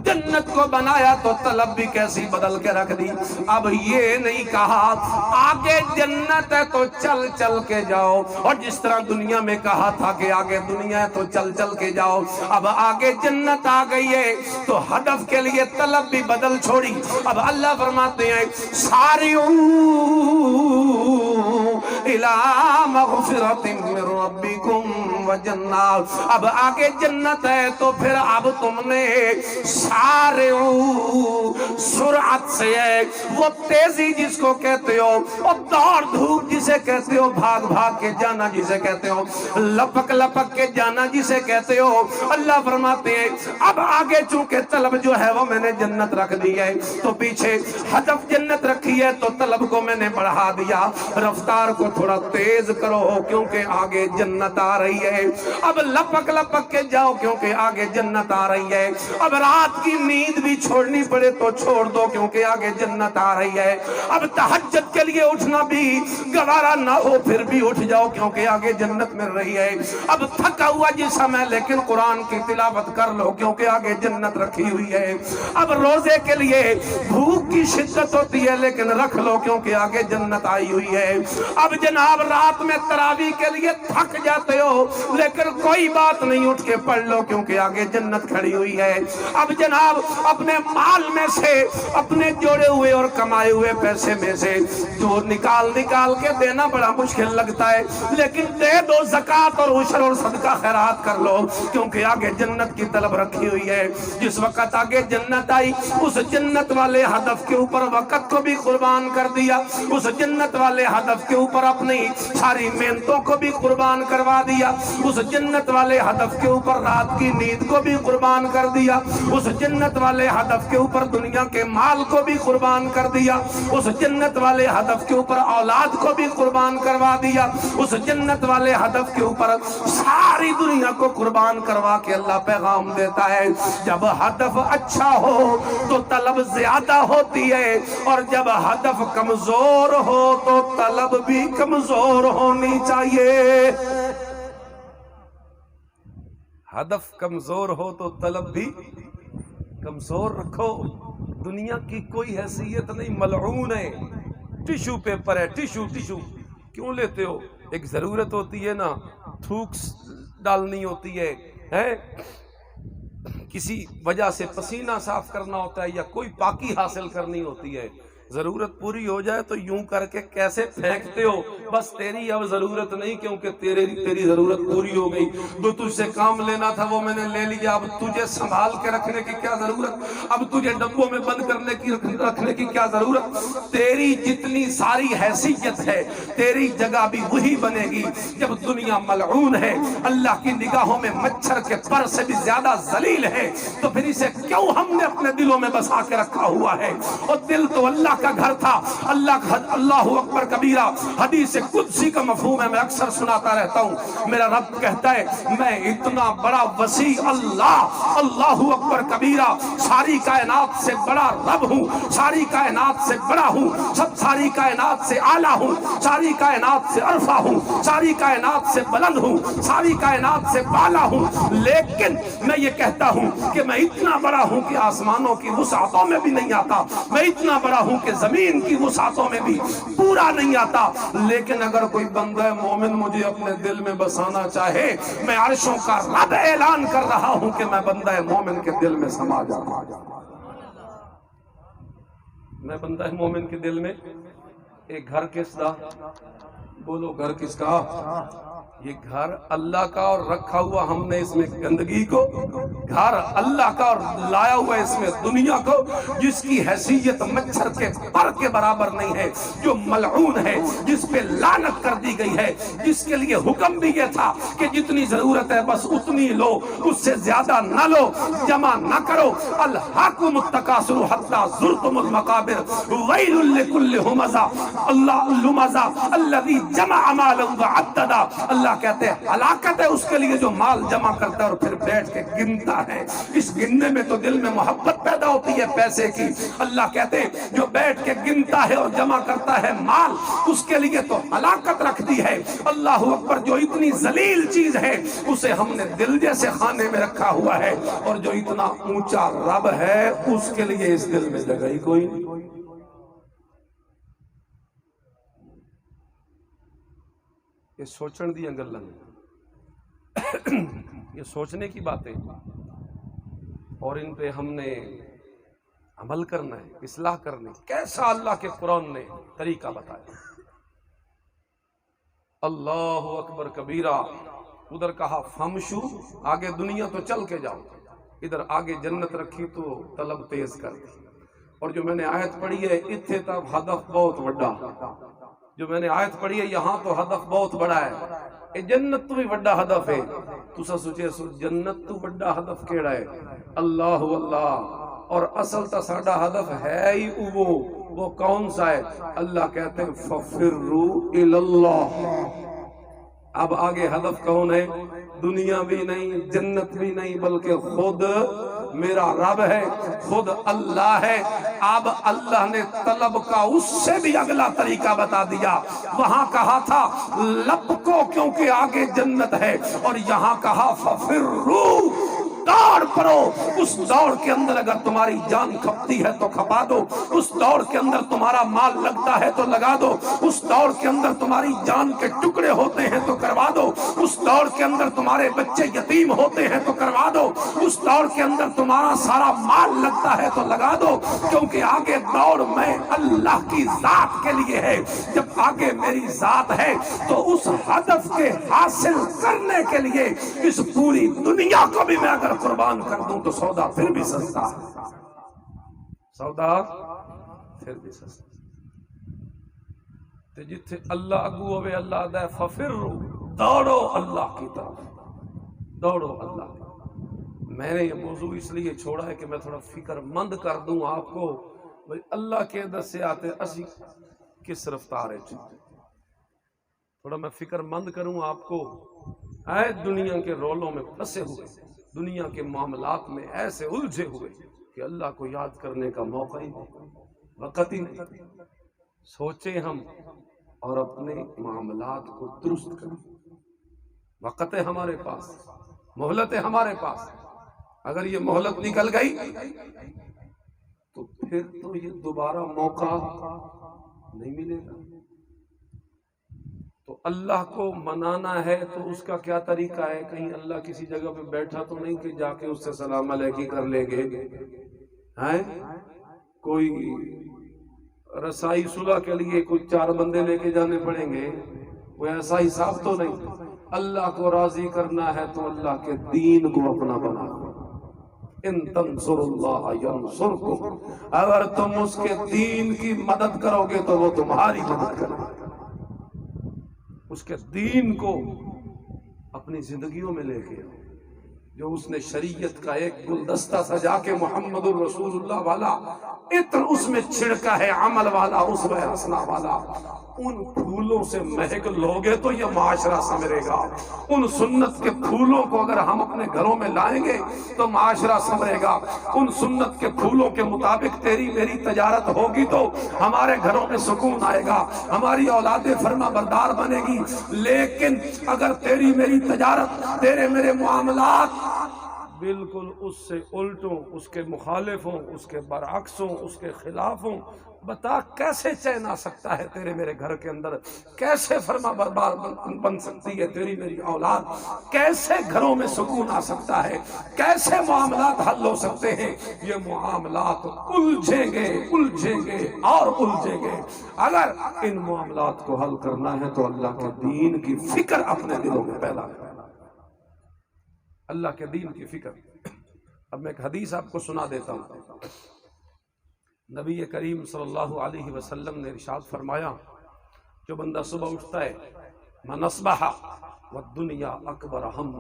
جنت کو بنایا تو طلب بھی کیسی بدل کے رکھ دی۔ اب یہ نہیں کہا آگے جنت ہے تو چل چل کے جاؤ، اور جس طرح دنیا میں کہا تھا کہ آگے دنیا ہے تو چل چل کے جاؤ، اب آگے جنت آ گئی ہے تو ہدف کے لیے طلب بھی بدل چھوڑی۔ اب اللہ فرماتے ہیں سارعوا الی مغفرۃ من ربکم وجنات، اب آگے جنت ہے تو پھر اب تم نے سارعوا سرعت سے ہے، وہ تیزی جس کو کہتے ہو، وہ دوڑ دھوپ جسے کہتے ہو، بھاگ بھاگ کے جانا جسے کہتے ہو، لپک لپک کے جانا جسے کہتے ہو، اللہ فرماتے ہیں اب آگے چونکہ طلب جو ہے وہ میں نے جنت رکھ دی ہے تو پیچھے ہدف جنت رکھی ہے تو طلب کو میں نے بڑھا دیا، رفتار کو تھوڑا تیز کرو کیونکہ آگے جنت آ رہی ہے، اب لپک لپک کے جاؤ کیونکہ آگے جنت آ رہی ہے، اب رات کی نیند بھی چھوڑنی پڑے تو چھوڑ دو کیونکہ آگے جنت آ رہی ہے، اب تہجد کے لیے اٹھنا بھی گوارا نہ ہو پھر بھی اٹھ جاؤ کیونکہ آگے جنت مل رہی ہے، اب تھکا ہوا جسم ہے لیکن قرآن کی تلاوت کر لو کیونکہ آگے جنت رکھی ہوئی ہے، اب روزے کے لیے بھوک کی شدت ہوتی ہے لیکن رکھ لو کیونکہ آگے جنت آئی ہوئی ہے، اب جناب رات میں تراویح کے لیے تھک جاتے ہو لیکن کوئی بات نہیں اٹھ کے پڑھ لو کیونکہ آگے جنت کھڑی ہوئی ہے، اب جناب اپنے مال میں سے اپنے جوڑے ہوئے اور کمائے ہوئے پیسے میں سے جو نکال نکال کے دینا بڑا مشکل لگتا ہے لیکن دے دو زکوٰۃ اور عشر اور صدقہ خیرات کر لو کیونکہ آگے جنت کی طلب رکھی ہوئی ہے، جس وقت آگے جنت آئی اس جنت والے ہدف کے اوپر وقت کو بھی قربان کر دیا، اس جنت والے ہدف کے اوپر اپنی ساری محنتوں کو بھی قربان کروا دیا، اس جنت والے ہدف کے اوپر رات کی نیند کو بھی قربان کر دیا، اس جنت والے ہدف کے اوپر دنیا کے مال کو بھی قربان کر دیا، اس جنت والے ہدف کے اوپر اولاد کو بھی قربان کروا دیا، اس جنت والے ہدف کے اوپر ساری دنیا کو قربان کروا کے اللہ پیغام دیتا ہے جب ہدف اچھا ہو تو طلب زیادہ ہوتی ہے اور جب ہدف کمزور ہو تو طلب بھی کمزور ہونی چاہیے۔ ہدف کمزور ہو تو طلب بھی کمزور رکھو، دنیا کی کوئی حیثیت نہیں، ملعون ہے، ٹیشو پیپر ہے، ٹیشو کیوں لیتے ہو؟ ایک ضرورت ہوتی ہے نا، تھوک ڈالنی ہوتی ہے، کسی وجہ سے پسینہ صاف کرنا ہوتا ہے یا کوئی پاکی حاصل کرنی ہوتی ہے، ضرورت پوری ہو جائے تو یوں کر کے کیسے پھینکتے ہو؟ بس تیری اب ضرورت نہیں، کیونکہ تیری ضرورت پوری ہو گئی۔ جو تجھ سے کام لینا تھا وہ میں نے لے لیا، اب تجھے سنبھال کے رکھنے کی کیا ضرورت؟ اب تجھے ڈبوں میں بند کرنے کی رکھنے کی کیا ضرورت؟ تیری جتنی ساری حیثیت ہے تیری جگہ بھی وہی بنے گی جب دنیا ملعون ہے، اللہ کی نگاہوں میں مچھر کے پر سے بھی زیادہ ذلیل ہے، تو پھر اسے کیوں ہم نے اپنے دلوں میں بسا کے رکھا ہوا ہے؟ اور دل تو اللہ کا گھر تھا۔ اللہ اکبر کبیرہ حدیث قدسی کا مفہوم ہے، میں اکثر سناتا رہتا ہوں۔ میرا رب کہتا ہے میں اتنا بڑا وسیع اللہ اکبر کبیرہ ساری کائنات سے بڑا رب ہوں، ساری کائنات سے بڑا ہوں، ساری کائنات سے اعلیٰ ہوں، ساری کائنات سے عرفہ ہوں، ساری کائنات سے بلند ہوں، ساری کائنات سے بالا ہوں، لیکن میں یہ کہتا ہوں کہ میں اتنا بڑا ہوں کہ آسمانوں کی وسعتوں میں بھی نہیں آتا، میں اتنا بڑا ہوں کہ زمین کی وسعتوں میں بھی پورا نہیں آتا، لیکن اگر کوئی بندہ مومن مجھے اپنے دل میں بسانا چاہے، میں عرشوں کا رب اعلان کر رہا ہوں کہ میں بندہ مومن کے دل میں سما جاتا ہوں۔ میں بندہ مومن کے دل میں ایک گھر کس کا؟ بولو گھر کس کا؟ یہ گھر اللہ کا، اور رکھا ہوا ہم نے اس میں گندگی کو۔ گھر اللہ کا اور لایا ہوا اس میں دنیا کو، جس کی حیثیت مچھر کے پر کے برابر نہیں ہے، جو ملعون ہے، جس پہ لعنت کر دی گئی ہے، جس کے لیے حکم بھی یہ تھا کہ جتنی ضرورت ہے بس اتنی لو، اس سے زیادہ نہ لو، جمع نہ کرو۔ الہاکم التکاثر حتی زرتم المقابر ویل لکل ہمزہ لمزہ الذی جمع مالا وعددا۔ اللہ کہتے ہیں ہلاکت ہے اس کے لیے جو مال جمع کرتا ہے اور پھر بیٹھ کے گنتا ہے۔ اس گننے میں تو دل میں محبت پیدا ہوتی ہے پیسے کی۔ اللہ کہتے ہیں جو بیٹھ کے گنتا ہے اور جمع کرتا ہے مال، اس کے لیے تو ہلاکت رکھتی ہے۔ اللہ اکبر، جو اتنی ذلیل چیز ہے اسے ہم نے دل جیسے خانے میں رکھا ہوا ہے، اور جو اتنا اونچا رب ہے اس کے لیے اس دل میں جگہ ہی کوئی نہیں۔ یہ سوچن دی گلاں، یہ سوچنے کی باتیں، اور ان پہ ہم نے عمل کرنا ہے، اصلاح کرنی۔ کیسا اللہ کے قرآن نے طریقہ بتایا۔ اللہ اکبر کبیرہ۔ ادھر کہا فمشو، آگے دنیا تو چل کے جاؤ، ادھر آگے جنت رکھی تو طلب تیز کر دی۔ اور جو میں نے آیت پڑھی ہے اتھے تب ہدف بہت بڑا، جو میں نے آیت پڑھی ہے یہاں تو ہدف بہت بڑا ہے۔ اے جنت تو بھی بڑا ہدف ہے۔ تسا سوچے سو جنت تو بڑا ہدف کیڑا ہے؟ اللہ اللہ۔ اور اصل تا ساڈا ہدف ہے ہی وہ کون سا ہے؟ اللہ کہتے ہیں فَفِرُّوا إِلَى اللَّهِ۔ اب آگے ہدف کون ہے؟ دنیا بھی نہیں، جنت بھی نہیں، بلکہ خود میرا رب ہے، خود اللہ ہے۔ اب اللہ نے طلب کا اس سے بھی اگلا طریقہ بتا دیا۔ وہاں کہا تھا لب کو کیونکہ آگے جنت ہے، اور یہاں کہا فَفِرُّوا، دوڑ پڑو۔ اس دوڑ کے اندر اگر تمہاری جان کھپتی ہے تو کھپا دو، اس دوڑ کے اندر تمہارا مال لگتا ہے تو لگا دو، اس دوڑ کے اندر تمہاری جان کے ٹکڑے ہوتے ہیں تو کروا دو، اس دوڑ کے اندر تمہارے بچے یتیم ہوتے ہیں تو کروا دو، اس دوڑ کے اندر تمہارا سارا مال لگتا ہے تو لگا دو، کیونکہ آگے دوڑ میں اللہ کی ذات کے لیے ہے۔ جب آگے میری ذات ہے تو اس ہدف کے حاصل کرنے کے لیے اس پوری دنیا کو بھی میں اگر قربان کر دوں تو سودا پھر بھی سستا ہے، سودا پھر بھی سستا۔ تے جتھے اللہ اگو ہوئے اللہ دے ففروا، دوڑو اللہ کی طرف، دوڑو اللہ کی طرف۔ میں نے یہ موضوع اس لیے چھوڑا ہے کہ میں تھوڑا فکر مند کر دوں آپ کو، بھئی اللہ کے دس سے آتے اسی کس رفتار ہے، تھوڑا میں فکر مند کروں آپ کو۔ اے دنیا کے رولوں میں پھنسے ہوئے، دنیا کے معاملات میں ایسے الجھے ہوئے کہ اللہ کو یاد کرنے کا موقع ہی نہیں، وقت ہی نہیں۔ سوچیں ہم اور اپنے معاملات کو درست کریں۔ وقت ہے ہمارے پاس، مہلت ہے ہمارے پاس۔ اگر یہ مہلت نکل گئی تو پھر تو یہ دوبارہ موقع نہیں ملے گا۔ تو اللہ کو منانا ہے تو اس کا کیا طریقہ ہے؟ کہیں اللہ کسی جگہ پہ بیٹھا تو نہیں کہ جا کے اس سے سلام علیکم کر لیں گے، ہیں کوئی رسائی صلح کے لیے کچھ 4 بندے لے کے جانے پڑیں گے، وہ ایسا حساب تو نہیں۔ اللہ کو راضی کرنا ہے تو اللہ کے دین کو اپنا بنا، ان تنصر اللہ ینصرکم، اگر تم اس کے دین کی مدد کرو گے تو وہ تمہاری مدد کرے گا۔ اس کے دین کو اپنی زندگیوں میں لے کے جو اس نے شریعت کا ایک گلدستہ سجا کے محمد الرسول اللہ والا عطر اس میں چھڑکا ہے، عمل والا، اسوہ حسنہ والا، ان پھولوں سے مہک لوگے تو یہ معاشرہ سنورے گا۔ ان سنت کے پھولوں کو اگر ہم اپنے گھروں میں لائیں گے تو معاشرہ سنورے گا۔ ان سنت کے پھولوں کے مطابق تیری میری تجارت ہوگی تو ہمارے گھروں میں سکون آئے گا، ہماری اولاد فرما بردار بنے گی۔ لیکن اگر تیری میری تجارت، تیرے میرے معاملات بالکل اس سے الٹوں، اس کے مخالف ہوں، اس کے برعکس ہوں، اس کے خلاف ہوں، بتا کیسے چین آ سکتا ہے تیرے میرے گھر کے اندر؟ کیسے فرما بردار بن سکتی ہے تیری میری اولاد؟ کیسے گھروں میں سکون آ سکتا ہے؟ کیسے معاملات حل ہو سکتے ہیں؟ یہ معاملات الجھیں گے، الجھیں گے اور الجھیں گے۔ اگر ان معاملات کو حل کرنا ہے تو اللہ کے دین کی فکر اپنے دلوں میں پیدا کرنا، اللہ کے دین کی فکر۔ اب میں ایک حدیث آپ کو سنا دیتا ہوں۔ نبی کریم صلی اللہ علیہ وسلم نے ارشاد فرمایا، جو بندہ صبح اٹھتا ہے، من اصبح والدنیا اکبر ہم،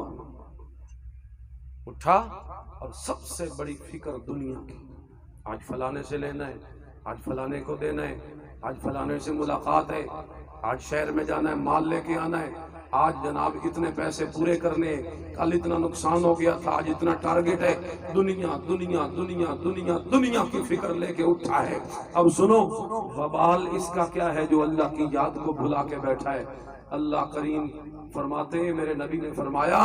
اٹھا اور سب سے بڑی فکر دنیا کی، آج فلانے سے لینا ہے، آج فلانے کو دینا ہے، آج فلانے سے ملاقات ہے، آج شہر میں جانا ہے، مال لے کے آنا ہے، آج جناب اتنے پیسے پورے کرنے، کل اتنا نقصان ہو گیا تھا، آج اتنا ٹارگٹ ہے۔ دنیا دنیا دنیا دنیا دنیا کی فکر لے کے اٹھا ہے۔ اب سنو، وبال اس کا کیا ہے جو اللہ کی یاد کو بھلا کے بیٹھا ہے؟ اللہ کریم فرماتے ہیں، میرے نبی نے فرمایا،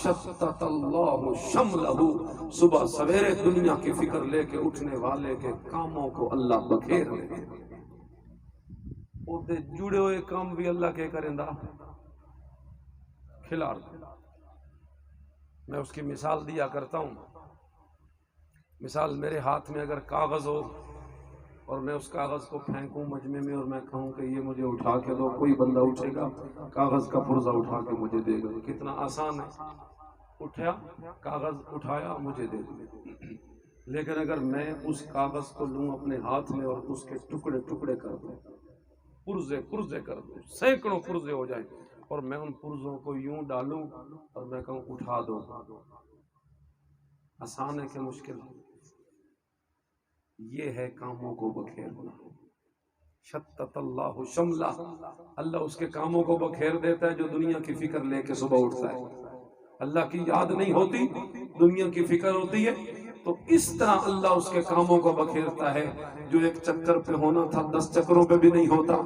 شتت اللہ شملہ، صبح سویرے دنیا کی فکر لے کے اٹھنے والے کے کاموں کو اللہ بکھیر دے۔ وہ جڑے ہوئے کام بھی اللہ کے کرندہ کھلار۔ میں اس کی مثال دیا کرتا ہوں۔ مثال، میرے ہاتھ میں اگر کاغذ ہو اور میں اس کاغذ کو پھینکوں مجمع میں اور میں کہوں کہ یہ مجھے اٹھا کے دو، کوئی بندہ اٹھے گا کاغذ کا پرزہ اٹھا کے مجھے دے گا؟ کتنا آسان ہے، اٹھا کاغذ اٹھایا مجھے دے دیا۔ لیکن اگر میں اس کاغذ کو لوں اپنے ہاتھ میں اور اس کے ٹکڑے ٹکڑے کر دوں، پرزے پرزے کر دوں، سینکڑوں پرزے ہو جائیں، اور میں ان پرزوں کو یوں ڈالوں اور میں کہوں اٹھا دو، آسان ہے کہ مشکل ہے؟ یہ ہے کاموں کو بکھیرنا۔ شتت اللہ شملہ، اللہ اس کے کاموں کو بکھیر دیتا ہے جو دنیا کی فکر لے کے صبح اٹھتا ہے۔ اللہ کی یاد نہیں ہوتی، دنیا کی فکر ہوتی ہے، تو اس طرح اللہ اس کے کاموں کو بکھیرتا ہے۔ جو ایک چکر پہ ہونا تھا 10 چکروں پہ بھی نہیں ہوتا،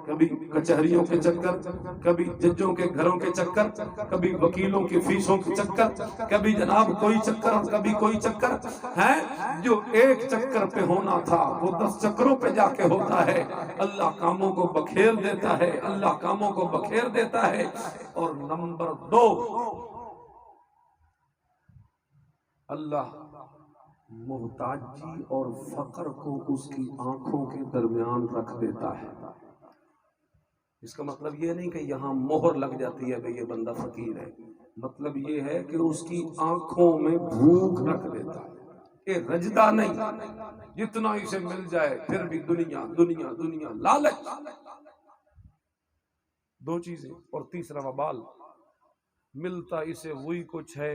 کبھی کچہریوں کے چکر، کبھی ججوں کے گھروں کے چکر، کبھی وکیلوں کی فیسوں کے چکر، کبھی جناب کوئی چکر اور کبھی کوئی چکر ہے۔ جو ایک چکر پہ ہونا تھا وہ 10 چکروں پہ جا کے ہوتا ہے۔ اللہ کاموں کو بکھیر دیتا ہے، اللہ کاموں کو بکھیر دیتا ہے۔ اور نمبر 2، اللہ محتاجی اور فقر کو اس کی آنکھوں کے درمیان رکھ دیتا ہے۔ اس کا مطلب یہ نہیں کہ یہاں مہر لگ جاتی ہے کہ یہ بندہ فقیر ہے، مطلب یہ ہے کہ اس کی آنکھوں میں بھوک رکھ دیتا ہے، یہ رجدہ نہیں، جتنا اسے مل جائے پھر بھی دنیا دنیا دنیا، لالچ۔ 2 چیزیں، اور تیسرا وبال، ملتا اسے وہی کچھ ہے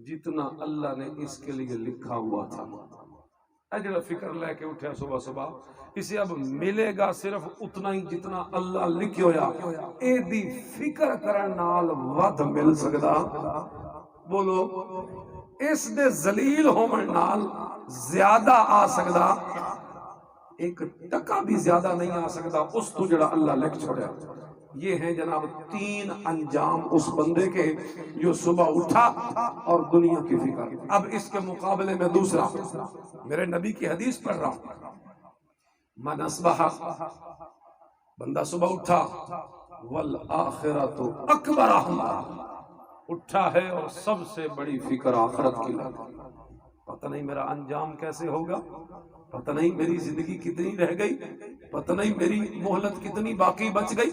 جتنا اللہ نے اس کے لیے لکھا ہوا تھا۔ اجڑا فکر لے کے اٹھیا صبح صبح، اسے اب ملے گا صرف اتنا ہی جتنا اللہ لکھی ہویا۔ اے دی فکر کرن نال ود مل سکدا، بولو اس دے ذلیل ہون نال زیادہ آ سکدا، ایک ٹکا بھی زیادہ نہیں آ سکدا اس تو جڑا اللہ لکھ چھوڑیا۔ یہ ہیں جناب 3 انجام اس بندے کے جو صبح اٹھا اور دنیا کی فکر۔ اب اس کے مقابلے میں دوسرا، میرے نبی کی حدیث پڑھ رہا ہوں، من اصبح، بندہ صبح اٹھا، والآخرۃ اکبر ہم، اٹھا ہے اور سب سے بڑی فکر آخرت کی لگی۔ پتہ نہیں میرا انجام کیسے ہوگا، پتہ نہیں میری زندگی کتنی رہ گئی، پتہ نہیں میری مہلت کتنی باقی بچ گئی،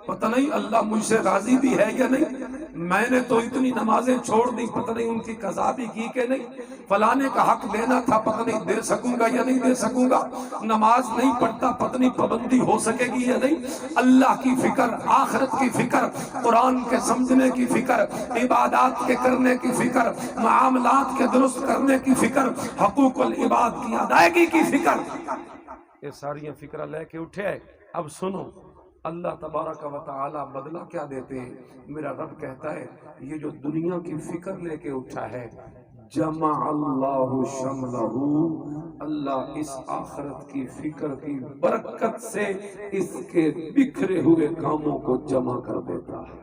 پتہ نہیں اللہ مجھ سے راضی بھی ہے یا نہیں، میں نے تو اتنی نمازیں چھوڑ دی، پتہ نہیں ان کی قضا بھی کی کہ نہیں، فلانے کا حق دینا تھا پتہ نہیں دے سکوں گا یا نہیں دے سکوں گا، نماز نہیں پڑھتا پتہ نہیں پابندی ہو سکے گی یا نہیں۔ اللہ کی فکر، آخرت کی فکر، قرآن کے سمجھنے کی فکر، عبادات کے کرنے کی فکر، معاملات کے درست کرنے کی فکر، حقوق العباد کی ادائیگی کی فکر، یہ ساری فکرہ لے کے اٹھے۔ اب سنو اللہ تبارک و تعالی بدلہ کیا دیتے ہیں۔ میرا رب کہتا ہے یہ جو دنیا کی فکر لے کے اٹھا ہے، جمع اللہ شملہ، اللہ اس آخرت کی فکر کی برکت سے اس کے بکھرے ہوئے کاموں کو جمع کر دیتا ہے۔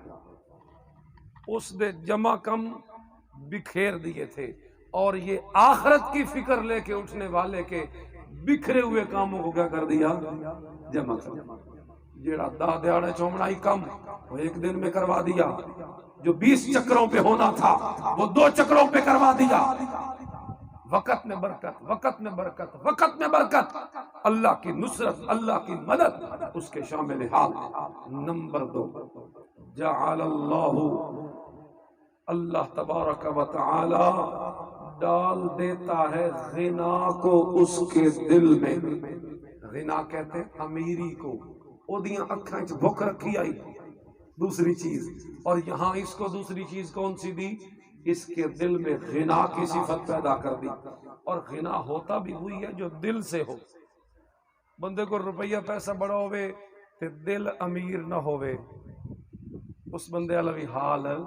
اس نے جمع کم بکھیر دیے تھے، اور یہ آخرت کی فکر لے کے اٹھنے والے کے بکھرے ہوئے کاموں کو کیا کر دیا؟ جمع کر دیا۔ جیڑا دا دیاڑے چومڑائی کم وہ ایک دن میں کروا دیا، جو 20 چکروں پہ ہونا تھا وہ 2 چکروں پہ کروا دیا۔ وقت میں برکت، وقت میں برکت، وقت میں برکت، اللہ کی نصرت، اللہ کی مدد اس کے شامل حال۔ نمبر 2، جعل اللہ تبارک و تعالی ڈال دیتا ہے غنا کو اس کے دل میں۔ غنا کہتے ہیں امیری کو، اودیاں اکھاں چ بھوک رکھی آئی، دوسری چیز، اور یہاں اس کو دوسری چیز کون سی دی؟ اس کے دل میں غنا کی صفت پیدا کر دی۔ اور غنا ہوتا بھی ہوئی ہے جو دل سے ہو۔ بندے کو روپیہ پیسہ بڑا ہوئے تے دل امیر نہ ہوئے، اس بندے والا بھی حال ہے،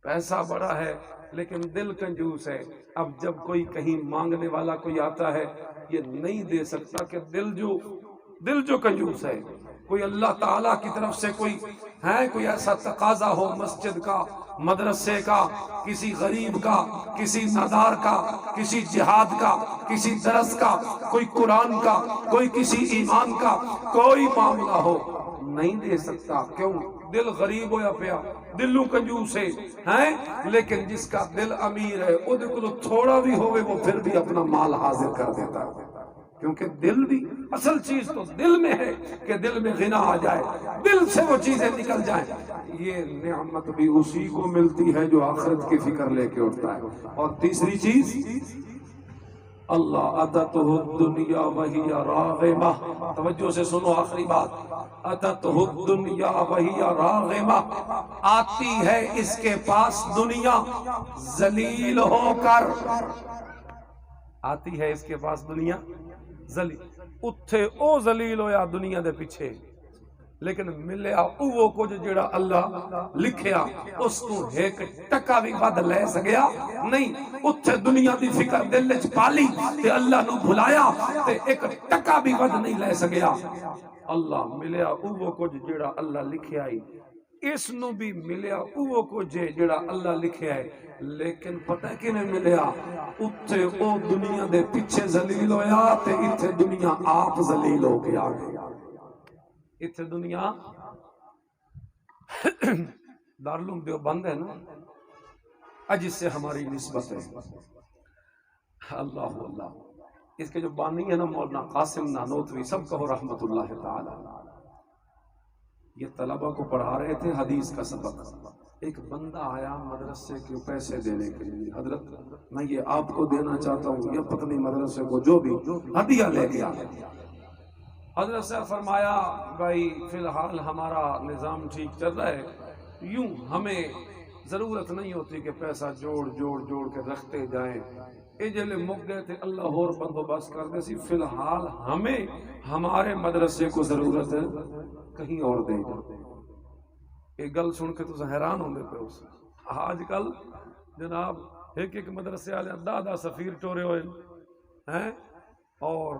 پیسہ بڑا ہے لیکن دل کنجوس ہے۔ اب جب کوئی کہیں مانگنے والا کوئی آتا ہے یہ نہیں دے سکتا کہ دل جو کنجوس ہے۔ کوئی اللہ تعالیٰ کی طرف سے کوئی ایسا تقاضا ہو، مسجد کا، مدرسے کا، کسی غریب کا، کسی نادار کا، کسی جہاد کا، کسی درس کا، کوئی قرآن کا، کوئی کسی ایمان کا، کوئی معاملہ ہو، نہیں دے سکتا۔ کیوں؟ دل غریب ہویا پیا، دلوں کنجوس ہے، لیکن جس کا دل امیر ہے وہ دیکھو تھوڑا بھی ہوئے وہ پھر بھی اپنا مال حاضر کر دیتا ہے، کیونکہ دل بھی اصل چیز تو دل میں ہے کہ دل میں غنا آ جائے، دل سے وہ چیزیں نکل جائیں۔ یہ نعمت بھی اسی کو ملتی ہے جو آخرت کی فکر لے کے اٹھتا ہے۔ اور تیسری چیز، اللہ اتتہ الدنیا وہی راغمہ، توجہ سے سنو آخری بات، اتتہ الدنیا وہی راغمہ، آتی ہے اس کے پاس دنیا ذلیل ہو کر، آتی ہے اس کے پاس دنیا ذلیل، اتھے او ذلیل ہویا دنیا دے پیچھے، لیکن ملیا اوہ کو جڑا اللہ لکھیا اس کو ایک ٹکا بھی ود لے سکیا نہیں۔ اتھے دنیا دی فکر دل وچ پالی تے اللہ نو بھلایا تے ایک ٹکا بھی ود نہیں لے سکیا۔ اللہ ملیا اوہ کو جڑا اللہ لکھیا ہی، اس نو بھی ملیا اوہ کو جڑا اللہ لکھیا ہے، لیکن پتہ کہ نہیں ملیا، اتھے او دنیا دے پیچھے ذلیل ہویا تے اتھے دنیا آپ ذلیل ہو کے آگے۔ اتھے دنیا دارالعلوم دیوبند ہے نا، اج اس سے ہماری نسبت ہے۔ اللہ اللہ، اس کے جو بانی ہے نا مولانا قاسم نانوتوی، سب کہو رحمت اللہ تعالی، یہ طلبہ کو پڑھا رہے تھے حدیث کا سبق۔ ایک بندہ آیا مدرسے کے پیسے دینے کے لیے، حضرت میں یہ آپ کو دینا چاہتا ہوں، یہ پتنی مدرسے کو جو بھی ہدیہ لے گیا۔ حضرت سے فرمایا بھائی فی الحال ہمارا نظام ٹھیک چل رہا ہے، یوں ہمیں ضرورت نہیں ہوتی کہ پیسہ جوڑ کے رکھتے جائیں، اے جلے مک گئے تھے اللہ اور بندوبست کر دے سی، فی الحال ہمیں ہمارے مدرسے کو ضرورت ہے کہیں اور دے گا۔ ایک گل سن کے تو حیران ہوندے پہ اس آج کل جناب ایک مدرسے والے دادا سفیر ٹورے ہوئے ہیں، اور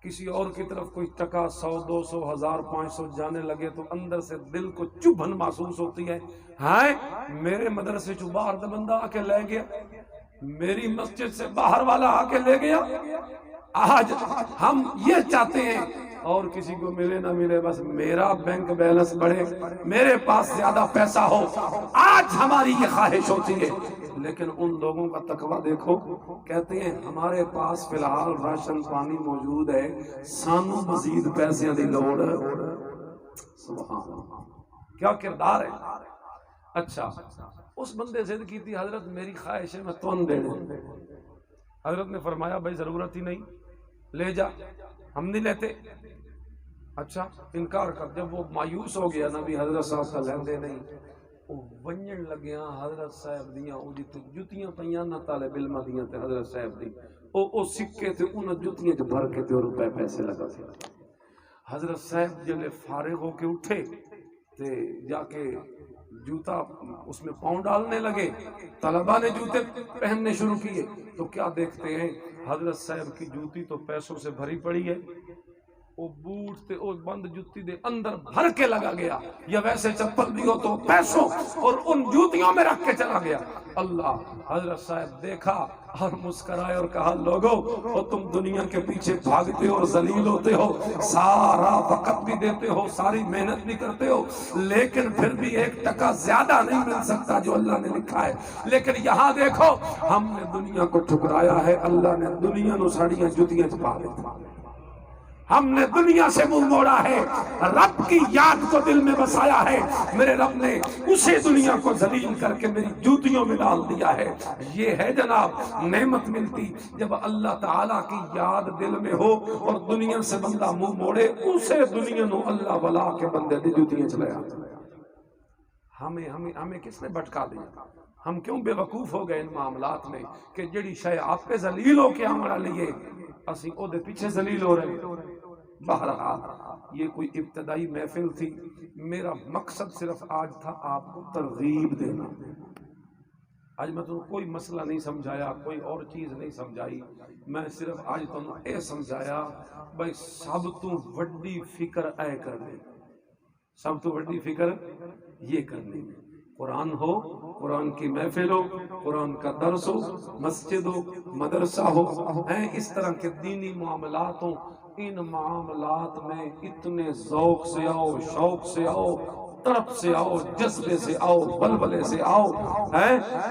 کسی اور کی طرف کوئی ٹکا 100 200 1000 500 جانے لگے تو اندر سے دل کو چبھن محسوس ہوتی ہے، ہائے میرے مدرسے چو باہر دا بندہ آ کے لے گیا، میری مسجد سے باہر والا آ کے لے گیا۔ آج ہم یہ چاہتے ہیں اور کسی کو ملے نہ ملے، بس میرا بینک بیلنس بڑھے، میرے پاس زیادہ پیسہ ہو، آج ہماری یہ خواہش ہوتی ہے۔ لیکن ان لوگوں کا تقویٰ دیکھو، کہتے ہیں ہمارے پاس فی الحال راشن پانی موجود ہے، سانو مزید پیسے دی لوڑ۔ سبحان اللہ، کیا کردار ہے۔ اچھا، اس بندے ضد کی تھی، حضرت میری خواہش ہے میں تون دے دوں۔ حضرت نے فرمایا بھائی ضرورت ہی نہیں، لے جا، ہم نہیں لیتے۔ اچھا، انکار کر۔ جب وہ مایوس ہو گیا نبی حضرت صاحب کا لیندے نہیں، وہ ونجن لگیا حضرت صاحب دیاں، وہ جتے جتیاں پیاں نہ طالب علم دیاں تے حضرت صاحب دی، او سکے تے انہاں جتیاں چ بھر کے تے روپے پیسے لگا تے۔ حضرت صاحب جلے فارغ ہو کے اٹھے تے جا کے جوتا اس میں پاؤں ڈالنے لگے، طلبہ نے جوتے پہننے شروع کیے تو کیا دیکھتے ہیں، حضرت صاحب کی جوتی تو پیسوں سے بھری پڑی ہے، وہ بوٹ تے وہ بند جوتی دے اندر بھر کے لگا گیا، یا ویسے چپل بھی ہو تو پیسوں اور ان جوتیوں میں رکھ کے چلا گیا۔ اللہ، حضرت صاحب دیکھا اور مسکرائے اور کہا لوگو، وہ تم دنیا کے پیچھے بھاگتے ہو اور ذلیل ہوتے ہو، سارا وقت بھی دیتے ہو، ساری محنت بھی کرتے ہو، لیکن پھر بھی 1% زیادہ نہیں مل سکتا جو اللہ نے لکھا ہے۔ لیکن یہاں دیکھو، ہم نے دنیا کو ٹھکرایا ہے، اللہ نے دنیا نو ساڑیاں جوتیاں چھپا دیتا، ہم نے دنیا سے منہ موڑا ہے، رب کی یاد کو دل میں بسایا ہے، میرے رب نے اسے دنیا کو ذلیل کر کے میری جوتیوں میں ڈال دیا ہے۔ یہ ہے جناب نعمت ملتی جب اللہ تعالیٰ کی یاد دل میں ہو اور دنیا سے بندہ منہ موڑے، اسے دنیا نو اللہ والا کے بندے دی جوتیاں چلایا۔ ہمیں کس نے بھٹکا دیا؟ ہم کیوں بے وقوف ہو گئے ان معاملات میں کہ جڑی شے آپ پہ ذلیل ہو کے ہمارا لیے اسی او دے پیچھے ذلیل ہو رہے ہیں۔ بہرحال یہ کوئی ابتدائی محفل تھی، میرا مقصد صرف آج تھا آپ کو ترغیب دینا۔ آج میں تمہیں کوئی مسئلہ نہیں سمجھایا، کوئی اور چیز نہیں سمجھائی، میں صرف آج تمہیں اے سمجھایا بھائی سب تو وڈی فکر اے کرنے، سب تو وڈی فکر یہ کرنے میں قرآن ہو، قرآن کی محفل ہو، قرآن کا درس ہو، مسجد ہو، مدرسہ ہو، اس طرح کے دینی معاملات ہوں، ان معاملات میں اتنے ذوق سے آؤ، شوق سے آؤ، تڑپ سے آؤ، جذبے سے آؤ، بلبلے سے آؤ،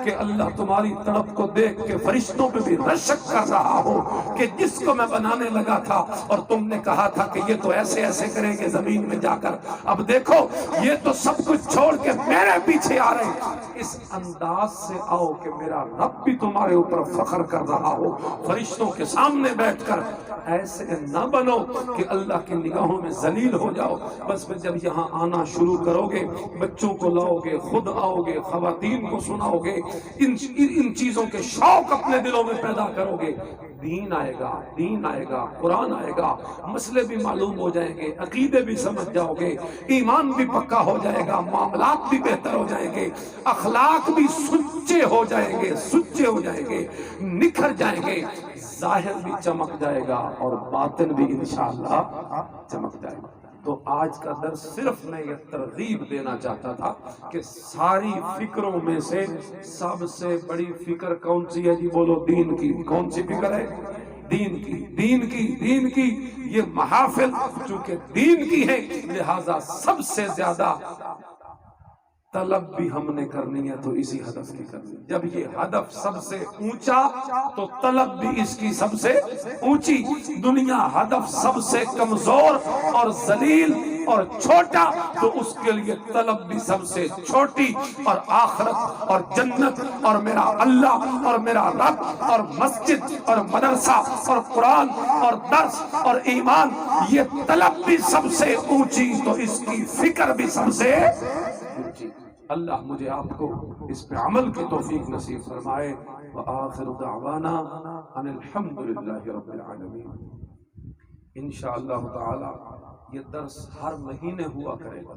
کہ اللہ تمہاری تڑپ کو دیکھ کے فرشتوں پہ بھی رشک کر رہا ہو کہ جس کو میں بنانے لگا تھا اور تم نے کہا تھا کہ یہ تو ایسے ایسے کریں گے زمین میں جا کر، اب دیکھو یہ تو سب کچھ چھوڑ کے میرے پیچھے آ رہے ہیں، اس انداز سے آؤ کہ میرا رب بھی تمہارے اوپر فخر کر رہا ہو، فرشتوں کے سامنے بیٹھ کر ایسے نہ بنو کہ اللہ کی نگاہوں میں ذلیل ہو جاؤ۔ بس پھر جب یہاں آنا شروع کرو گے، بچوں کو لاؤ گے، خود آؤ گے، خواتین کو سناؤ گے، ان چیزوں کے شوق اپنے دلوں میں پیدا کرو گے، دین آئے گا، دین آئے گا، قرآن آئے گا، مسئلے بھی معلوم ہو جائیں گے، عقیدے بھی سمجھ جاؤ گے، ایمان بھی پکا ہو جائے گا، معاملات بھی بہتر ہو جائیں گے، اخلاق بھی سچے ہو جائیں گے، سچے ہو جائیں گے، نکھر جائیں گے، ظاہر بھی چمک جائے گا اور باطن بھی انشاءاللہ چمک جائے گا۔ تو آج کا درس صرف میں یہ ترغیب دینا چاہتا تھا کہ ساری فکروں میں سے سب سے بڑی فکر کون سی ہے جی؟ بولو دین کی۔ کون سی فکر ہے؟ دین کی، دین کی، دین کی۔ یہ محافل چونکہ دین کی ہے لہذا سب سے زیادہ طلب بھی ہم نے کرنی ہے تو اسی ہدف کی کرنی ہے۔ جب یہ ہدف سب سے اونچا تو طلب بھی اس کی سب سے اونچی۔ دنیا ہدف سب سے کمزور اور ذلیل اور چھوٹا تو اس کے لیے طلب بھی سب سے چھوٹی، اور آخرت اور جنت اور میرا اللہ اور میرا رب اور مسجد اور مدرسہ اور قرآن اور درس اور ایمان، یہ طلب بھی سب سے اونچی تو اس کی فکر بھی سب سے اونچی۔ اللہ مجھے آپ کو اس پہ عمل کی توفیق نصیب فرمائے۔ وآخر دعوانا ان الحمدللہ رب العالمین۔ انشاءاللہ تعالی یہ درس ہر مہینے ہوا کرے گا۔